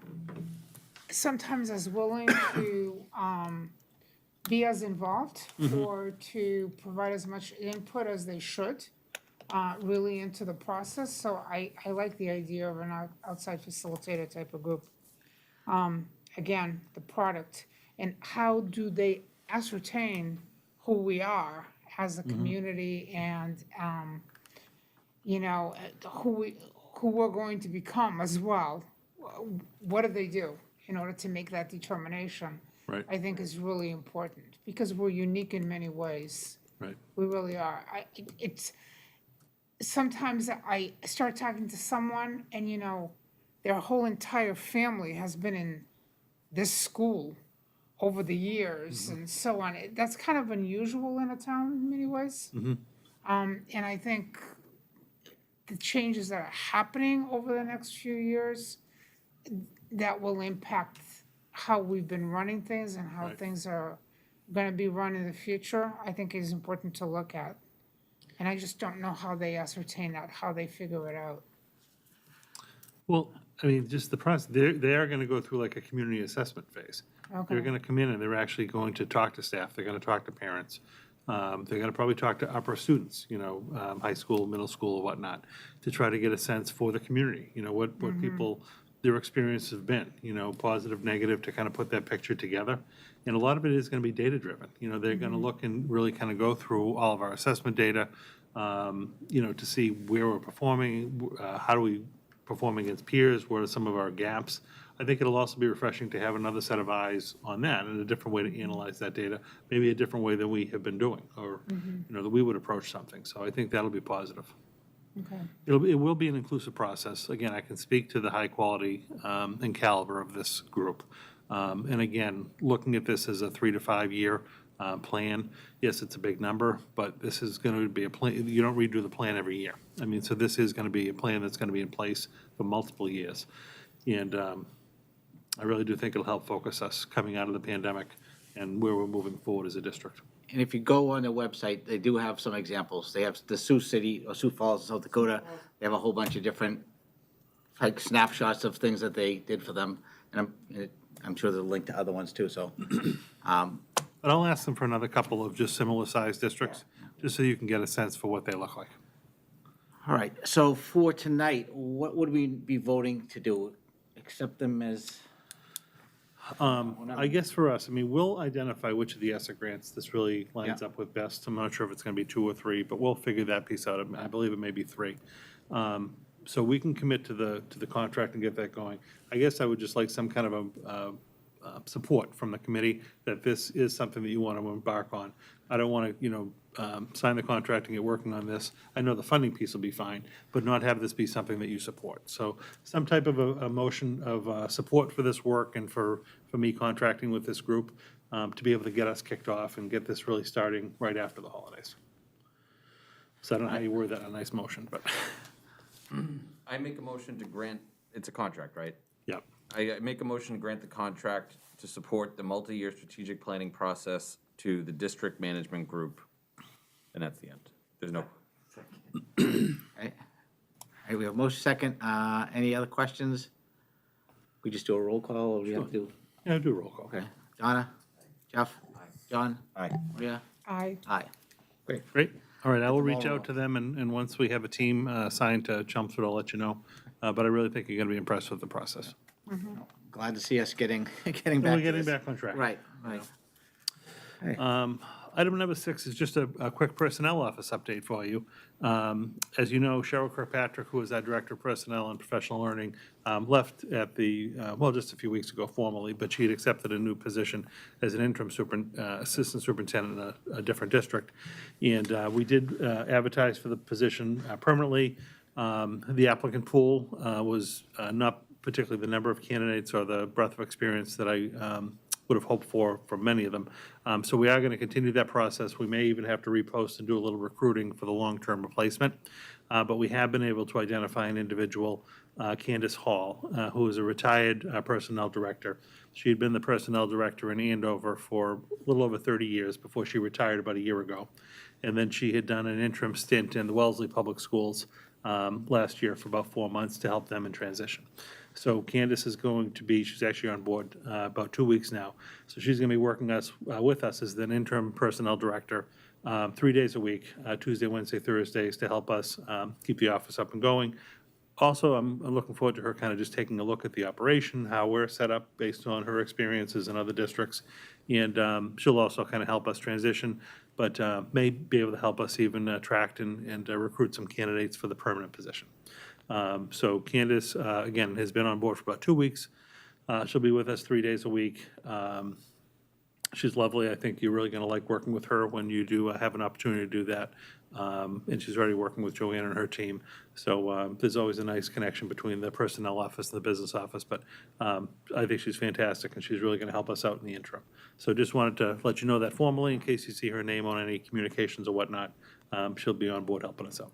sometimes as willing to be as involved or to provide as much input as they should really into the process. So I like the idea of an outside facilitator type of group. Again, the product and how do they ascertain who we are as a community and, you know, who we're going to become as well. What do they do in order to make that determination? Right. I think is really important because we're unique in many ways. Right. We really are. It's sometimes I start talking to someone and, you know, their whole entire family has been in this school over the years and so on. That's kind of unusual in a town in many ways. And I think the changes that are happening over the next few years, that will impact how we've been running things and how Right. things are gonna be run in the future, I think is important to look at. And I just don't know how they ascertain that, how they figure it out. Well, I mean, just the process, they are going to go through like a community assessment phase. Okay. They're going to come in and they're actually going to talk to staff, they're going to talk to parents. They're going to probably talk to upper students, you know, high school, middle school, or whatnot, to try to get a sense for the community, you know, what people, their experiences have been, you know, positive, negative, to kind of put that picture together. And a lot of it is going to be data-driven. You know, they're going to look and really kind of go through all of our assessment data, you know, to see where we're performing, how do we perform against peers, what are some of our gaps. I think it'll also be refreshing to have another set of eyes on that and a different way to analyze that data, maybe a different way than we have been doing, or, you know, that we would approach something. So I think that'll be positive. Okay. It will be an inclusive process. Again, I can speak to the high quality and caliber of this group. And again, looking at this as a 3 to 5 year plan, yes, it's a big number, but this is going to be a plan. You don't redo the plan every year. I mean, so this is going to be a plan that's going to be in place for multiple years. And I really do think it'll help focus us coming out of the pandemic and where we're moving forward as a district. And if you go on their website, they do have some examples. They have the Sioux City or Sioux Falls, South Dakota. They have a whole bunch of different like snapshots of things that they did for them. And I'm sure there's a link to other ones too, so. But I'll ask them for another couple of just similar-sized districts, just so you can get a sense for what they look like. All right, so for tonight, what would we be voting to do? Accept them as? I guess for us, I mean, we'll identify which of the ESSA grants this really lines Yeah. up with best. I'm not sure if it's gonna be 2 or 3, but we'll figure that piece out. I believe it may be 3. So we can commit to the contract and get that going. I guess I would just like some kind of a support from the committee that this is something that you want to embark on. I don't want to, sign the contract and get working on this. I know the funding piece will be fine, but not have this be something that you support. So some type of a motion of support for this work and for me contracting with this group to be able to get us kicked off and get this really starting right after the holidays. So I don't know how you word that in a nice motion, but, I make a motion to grant, it's a contract, right? yeah. I make a motion to grant the contract to support the multi-year strategic planning process to the district management group. And that's the end. There's no, Right. All right, we have motion second. Any other questions? We just do a roll call, or we have to? Yeah, do a roll call. Okay. Donna? Jeff? John? aye. Maria? I, Aye. Great. Great. All right, I will the ball reach out to them, and once we have a team assigned to Chelmsford, I'll let you know. But I really think you're going to be impressed with the process. Glad to see us getting We're back to getting this. back on track. Right, right. Item number 6 is just a quick personnel office update for you. As you know, Cheryl Kirkpatrick, who is our Director of Personnel and Professional Learning, left at just a few weeks ago formally, but she had accepted a new position as an interim assistant superintendent in a different district. And we did advertise for the position permanently. The applicant pool was not particularly the number of candidates or the breadth of experience that I would have hoped for many of them. So we are going to continue that process. We may even have to repost and do a little recruiting for the long-term replacement. But we have been able to identify an individual, Candace Hall, who is a retired personnel director. She had been the personnel director in Andover for a little over 30 years before she retired about a year ago. And then she had done an interim stint in the Wellesley Public Schools last year for about 4 months to help them in transition. So Candace is going to be, she's actually on board about 2 weeks now. So she's going to be working with us as an interim personnel director 3 days a week, Tuesday, Wednesday, Thursdays, to help us keep the office up and going. Also, I'm looking forward to her kind of just taking a look at the operation, how we're set up based on her experiences in other districts. And she'll also kind of help us transition, but may be able to help us even attract and recruit some candidates for the permanent position. So Candace, again, has been on board for about 2 weeks. She'll be with us 3 days a week. She's lovely. I think you're really going to like working with her when you do have an opportunity to do that. And she's already working with Joanne and her team. So there's always a nice connection between the personnel office and the business office. But I think she's fantastic, and she's really going to help us out in the interim. So just wanted to let you know that formally, in case you see her name on any communications or whatnot. She'll be on board helping us out.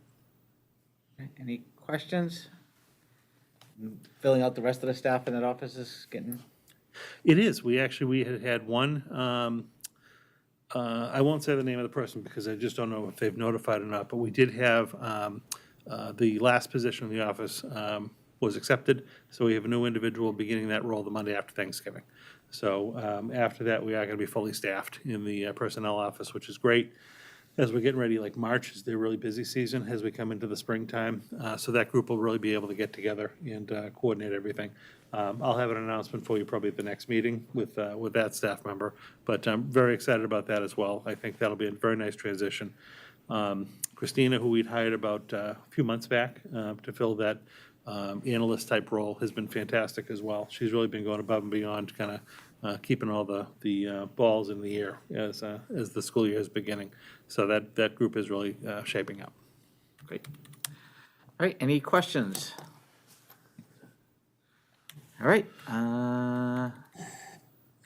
Any questions? Filling out the rest of the staff in that office is getting? It is. We had one, I won't say the name of the person because I just don't know if they've notified or not, but we did have, the last position in the office was accepted, so we have a new individual beginning that role the Monday after Thanksgiving. So after that, we are going to be fully staffed in the personnel office, which is great. As we're getting ready, like March is their really busy season as we come into the springtime. So that group will really be able to get together and coordinate everything. I'll have an announcement for you probably at the next meeting with that staff member. But I'm very excited about that as well. I think that'll be a very nice transition. Christina, who we'd hired about a few months back to fill that analyst type role, has been fantastic as well. She's really been going above and beyond, kind of keeping all the balls in the air as the school year is beginning. So that group is really shaping up. Great. All right, any questions? All right.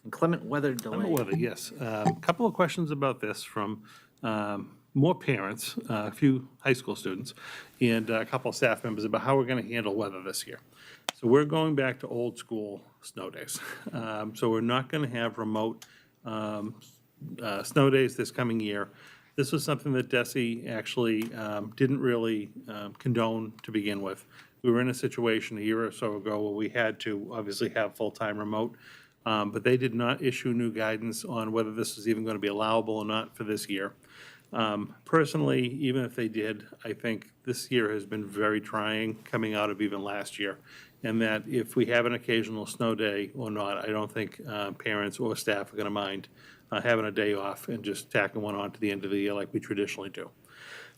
Inclement weather delay. Inclement weather, yes. A couple of questions about this from more parents, a few high school students, and a couple of staff members about how we're going to handle weather this year. So we're going back to old school snow days. So we're not going to have remote snow days this coming year. This was something that DESE actually didn't really condone to begin with. We were in a situation a year or so ago where we had to obviously have full-time remote, but they did not issue new guidance on whether this was even going to be allowable or not for this year. Personally, even if they did, I think this year has been very trying coming out of even last year. And that if we have an occasional snow day or not, I don't think parents or staff are going to mind having a day off and just tacking one on to the end of the year like we traditionally do.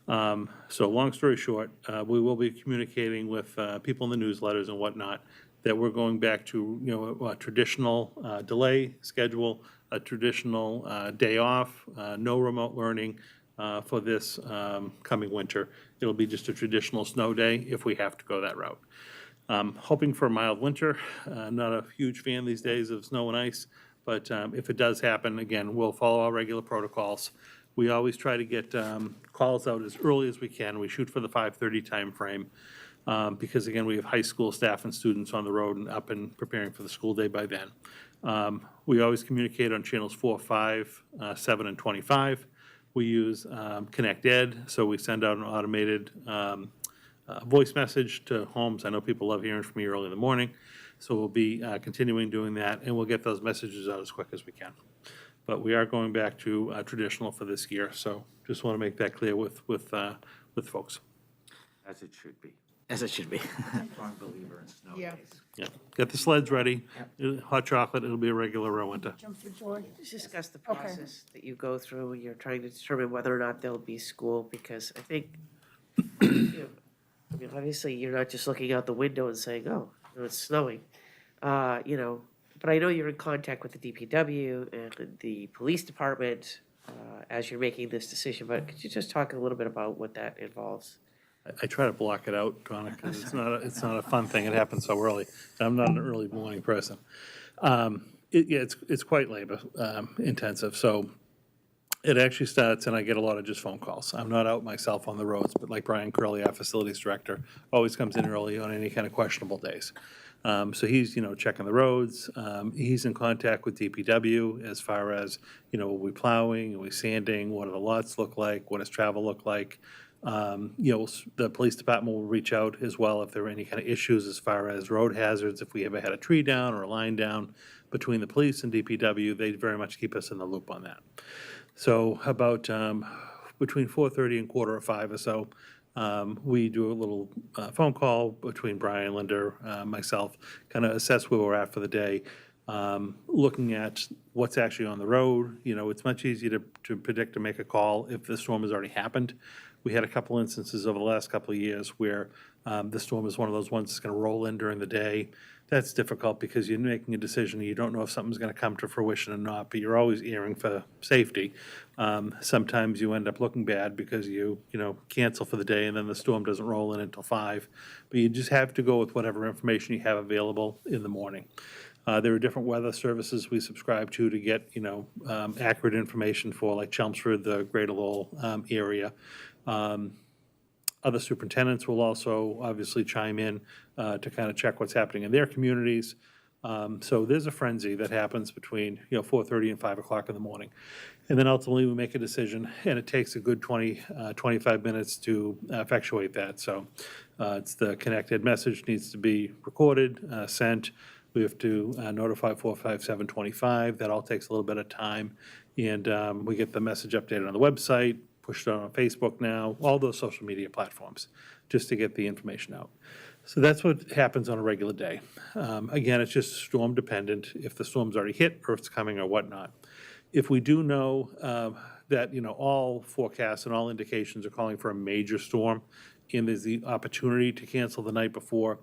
So long story short, we will be communicating with people in the newsletters and whatnot that we're going back to, a traditional delay schedule, a traditional day off, no remote learning for this coming winter. It'll be just a traditional snow day if we have to go that route. Hoping for a mild winter. Not a huge fan these days of snow and ice, but if it does happen, again, we'll follow our regular protocols. We always try to get calls out as early as we can. We shoot for the 5:30 timeframe because, again, we have high school staff and students on the road and up and preparing for the school day by then. We always communicate on channels 4, 5, 7, and 25. We use Connect Ed, so we send out an automated voice message to homes. I know people love hearing from me early in the morning, so we'll be continuing doing that, and we'll get those messages out as quick as we can. But we are going back to traditional for this year, so just want to make that clear with folks. As it should be. As it should be. Strong believer in snow Yeah. days. Yeah, get the sleds ready, hot chocolate, it'll be a regular winter. Jump for joy. Just discuss the process that you go through when you're trying to determine whether or not there'll be school, because I think, obviously, you're not just looking out the window and saying, oh, it's snowing, but I know you're in contact with the DPW and the police department as you're making this decision, but could you just talk a little bit about what that involves? I try to block it out, Donna, because it's not a fun thing, it happens so early. I'm not an early morning person. It's quite labor intensive, so it actually starts, and I get a lot of just phone calls. I'm not out myself on the roads, but like Brian Curley, our facilities director, always comes in early on any kind of questionable days. So he's, checking the roads. He's in contact with DPW as far as, are we plowing, are we sanding, what do the lots look like, what does travel look like? The police department will reach out as well if there are any kind of issues as far as road hazards, if we ever had a tree down or a line down between the police and DPW, they very much keep us in the loop on that. So about between 4:30 and 4:45 or so, we do a little phone call between Brian, Linda, myself, kind of assess where we're at for the day, looking at what's actually on the road. It's much easier to predict or make a call if the storm has already happened. We had a couple instances over the last couple of years where the storm is one of those ones that's going to roll in during the day. That's difficult because you're making a decision and you don't know if something's going to come to fruition or not, but you're always erring for safety. Sometimes you end up looking bad because you cancel for the day and then the storm doesn't roll in until 5. But you just have to go with whatever information you have available in the morning. There are different weather services we subscribe to get, accurate information for like Chelmsford, the Greater Lowell area. Other superintendents will also obviously chime in to kind of check what's happening in their communities. So there's a frenzy that happens between 4:30 and 5 o'clock in the morning. And then ultimately we make a decision, and it takes a good 25 minutes to effectuate that. So it's the connected message needs to be recorded, sent. We have to notify 45725. That all takes a little bit of time. And we get the message updated on the website, pushed out on Facebook now, all those social media platforms, just to get the information out. So that's what happens on a regular day. Again, it's just storm dependent, if the storm's already hit or if it's coming or whatnot. If we do know that, all forecasts and all indications are calling for a major storm, and there's the opportunity to cancel the night before,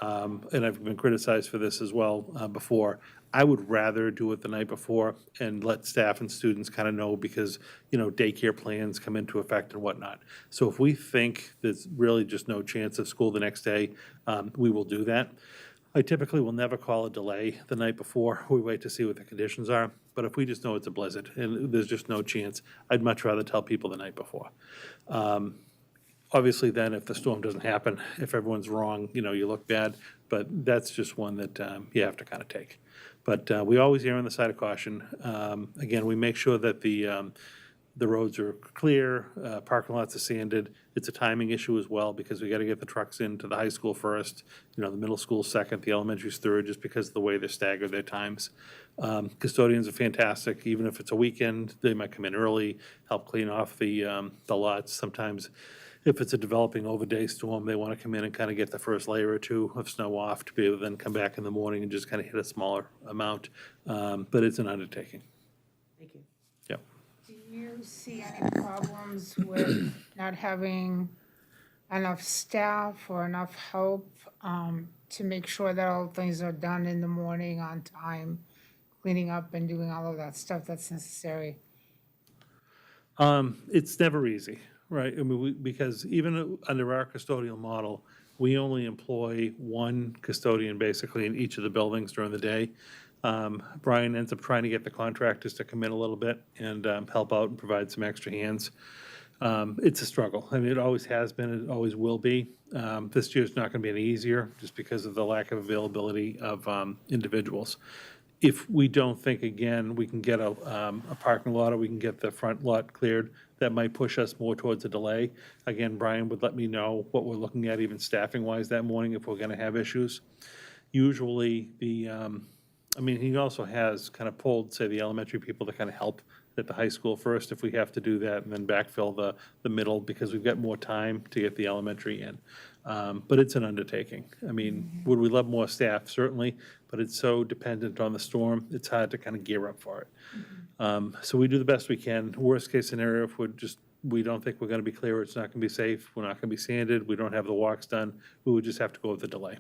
and I've been criticized for this as well before, I would rather do it the night before and let staff and students kind of know because, daycare plans come into effect and whatnot. So if we think there's really just no chance of school the next day, we will do that. I typically will never call a delay the night before. We wait to see what the conditions are. But if we just know it's a blizzard and there's just no chance, I'd much rather tell people the night before. Obviously, then, if the storm doesn't happen, if everyone's wrong, you look bad. But that's just one that you have to kind of take. But we always err on the side of caution. Again, we make sure that the roads are clear, parking lots are sanded, It's a timing issue as well, because we got to get the trucks into the high school first, you know, the middle school second, the elementary's third, just because of the way they stagger their times. Custodians are fantastic, even if it's a weekend, they might come in early, help clean off the lots. Sometimes if it's a developing overday storm, they want to come in and kind of get the first layer or two of snow off to be able to then come back in the morning and just kind of hit a smaller amount. But it's an undertaking. Thank you. Yep. Do you see any problems with not having enough staff or enough help to make sure that all things are done in the morning on time, cleaning up and doing all of that stuff that's necessary? It's never easy, right? I mean, because even under our custodial model, we only employ one custodian basically in each of the buildings during the day. Brian ends up trying to get the contractors to come in a little bit and help out and provide some extra hands. It's a struggle. I mean, it always has been, it always will be. This year's not going to be any easier just because of the lack of availability of individuals. If we don't think, again, we can get a parking lot or we can get the front lot cleared, that might push us more towards a delay. Again, Brian would let me know what we're looking at, even staffing-wise that morning, if we're going to have issues. Usually, I mean, he also has kind of pulled, say, the elementary people to kind of help at the high school first if we have to do that, and then backfill the middle, because we've got more time to get the elementary in. But it's an undertaking. I mean, would we love more staff? Certainly, but it's so dependent on the storm, it's hard to kind of gear up for it. So we do the best we can. Worst case scenario, if we don't think we're gonna be clear, it's not gonna be safe, we're not gonna be sanded, we don't have the walks done, we would just have to go with the delay.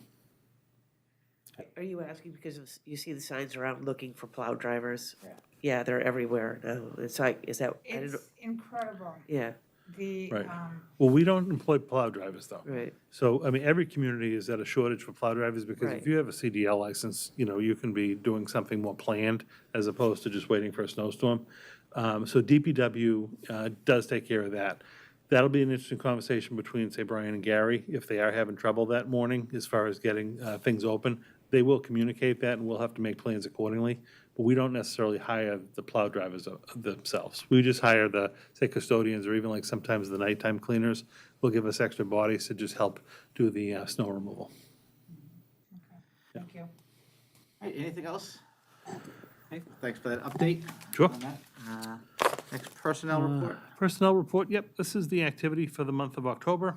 Are you asking because you see the signs around looking for plow drivers? Yeah, they're everywhere. It's like, is that, I don't know, It's incredible. yeah, The, Right. Well, we don't employ plow drivers, though. right. So, I mean, every community is at a shortage for plow drivers, because Right. if you have a CDL license, you know, you can be doing something more planned as opposed to just waiting for a snowstorm. So DPW does take care of that. That'll be an interesting conversation between, say, Brian and Gary, if they are having trouble that morning as far as getting things open. They will communicate that, and we'll have to make plans accordingly. But we don't necessarily hire the plow drivers themselves. We just hire the, say, custodians, or even like sometimes the nighttime cleaners will give us extra bodies to just help do the snow removal. thank you. All right, anything else? Okay, thanks for that update. Sure. on that. Next, personnel report. Personnel report, yep, this is the activity for the month of October.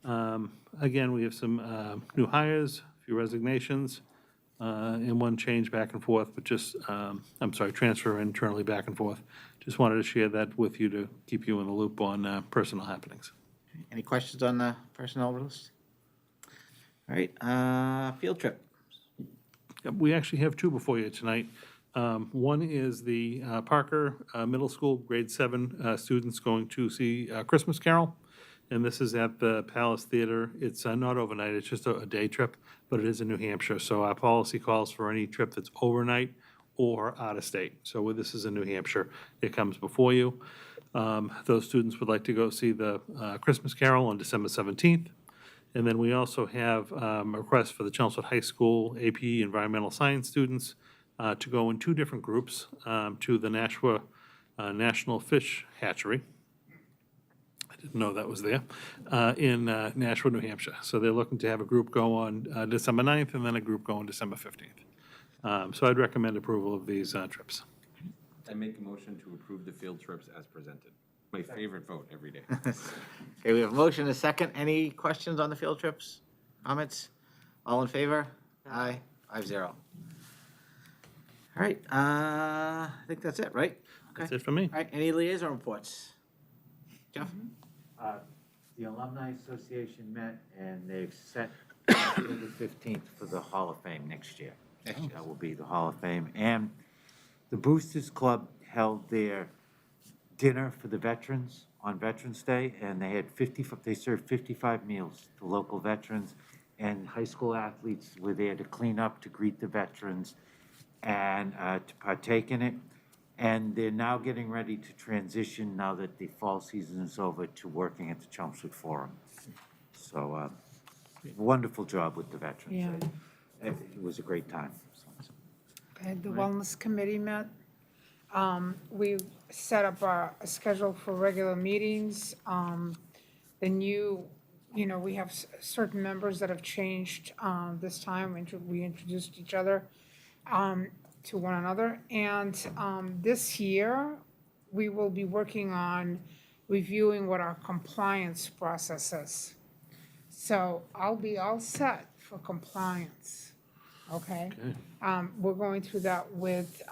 Again, we have some new hires, a few resignations, and one change back and forth, but just, transfer internally back and forth. Just wanted to share that with you to keep you in the loop on personnel happenings. Any questions on the personnel list? All right, field trip. Yep, we actually have two before you tonight. One is the Parker Middle School grade 7 students going to see Christmas Carol, and this is at the Palace Theater. It's not overnight, it's just a day trip, but it is in New Hampshire, so our policy calls for any trip that's overnight or out of state. So this is in New Hampshire, it comes before you. Those students would like to go see the Christmas Carol on December 17th. And then we also have a request for the Chelmsford High School AP Environmental Science students to go in two different groups to the Nashua National Fish Hatchery. I didn't know that was there, in Nashua, New Hampshire. So they're looking to have a group go on December 9th and then a group go on December 15th. So I'd recommend approval of these trips. I make a motion to approve the field trips as presented. My favorite vote every day. Okay, we have a motion and a second. Any questions on the field trips? Comments? All in favor? Aye, 5-0. All right, I think that's it, right? That's Okay. it for me. All right, any liaison reports? Jeff? The Alumni Association met and they've set October 15th for the Hall of Fame next year. That will be the Hall of Fame. And the Boosters Club held their dinner for the veterans on Veterans Day, and they served 55 meals to local veterans, and high school athletes were there to clean up, to greet the veterans, and to partake in it. And they're now getting ready to transition, now that the fall season is over, to working at the Chelmsford Forum. So, wonderful job with the veterans. Yeah. It was a great time. Okay, the Wellness Committee met. We set up a schedule for regular meetings. the new, we have certain members that have changed this time. We introduced each other to one another. And this year, we will be working on reviewing what our compliance process is. So I'll be all set for compliance, okay? We're going through that with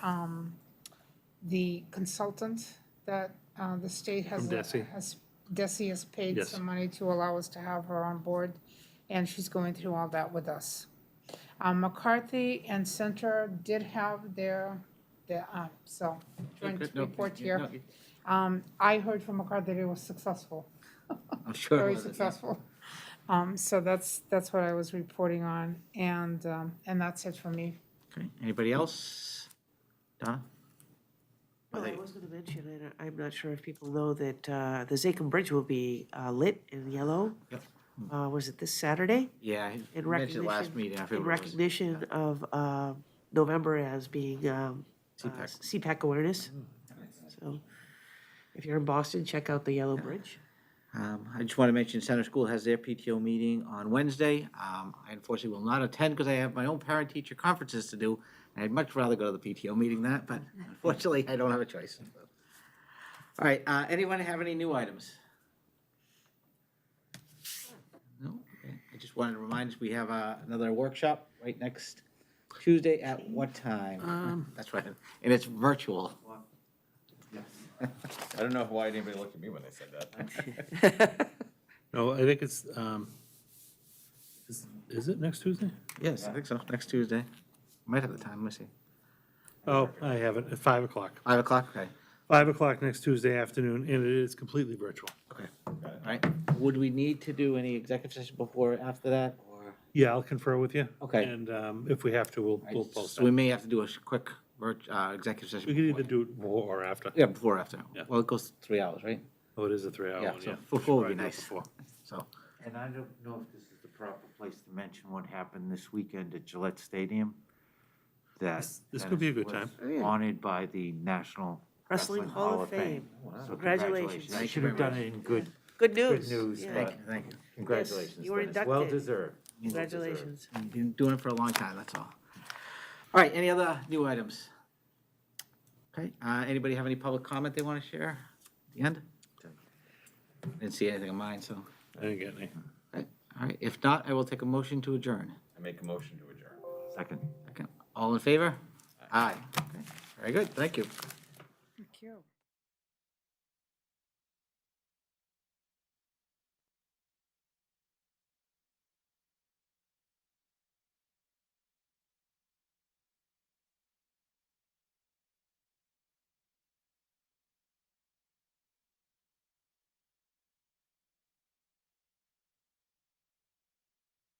the consultant that the state has. From DESE. DESE has paid Yes. some money to allow us to have her on board, and she's going through all that with us. McCarthy and Center did have their so, joint good. No, report yeah, here. no, I heard from McCarthy that it was successful, I'm sure. it very was, yeah. successful. So that's what I was reporting on, and that's it for me. Okay, anybody else? Donna? No, I was gonna mention, and I'm not sure if people know that the Zachem Bridge will be lit in yellow. Yep. Was it this Saturday? Yeah, I In mentioned last recognition- meeting, I forget In what it was. recognition of November as being CPAC. CPAC awareness. So if you're in Boston, check out the Yellow Bridge. I just want to mention Center School has their PTO meeting on Wednesday. I unfortunately will not attend because I have my own parent-teacher conferences to do. I'd much rather go to the PTO meeting than that, but unfortunately, I don't have a choice. All right, anyone have any new items? No? Okay. I just wanted to remind us, we have another workshop right next Tuesday at what time? That's right, and it's virtual. I don't know why anybody looked at me when they said that. No, I think it's, is it next Tuesday? Yes, I think so, next Tuesday. Might have the time, let me see. Oh, I have it, at 5 o'clock. 5 o'clock, okay. 5 o'clock next Tuesday afternoon, and it is completely virtual. Okay, all right. Would we need to do any executive session before or after that, or? Yeah, I'll confer with you. Okay. And if we have to, we'll post So we it. may have to do a quick executive session. We can either before. do it before or after. Yeah, before or after. Yeah. Well, it goes 3 hours, right? Oh, it is a 3-hour Yeah, one, so yeah. before would be Probably do it nice. before. So, And I don't know if this is the proper place to mention what happened this weekend at Gillette Stadium. That This could be a good was time. Oh, yeah. honored by the National Wrestling Hall of Fame. So Congratulations. I should have done it in good Good news. news, Yeah. but thank you. congratulations. you were Dennis. Well inducted. deserved. Well deserved. Congratulations. You've been doing it for a long time, that's all. All right, any other new items? Okay, anybody have any public comment they want to share at the end? Didn't see anything on mine, so, I didn't get any. okay. All right, if not, I will take a motion to adjourn. I make a motion to adjourn. Second. All in favor? Aye. Okay, very good, thank you. Thank you.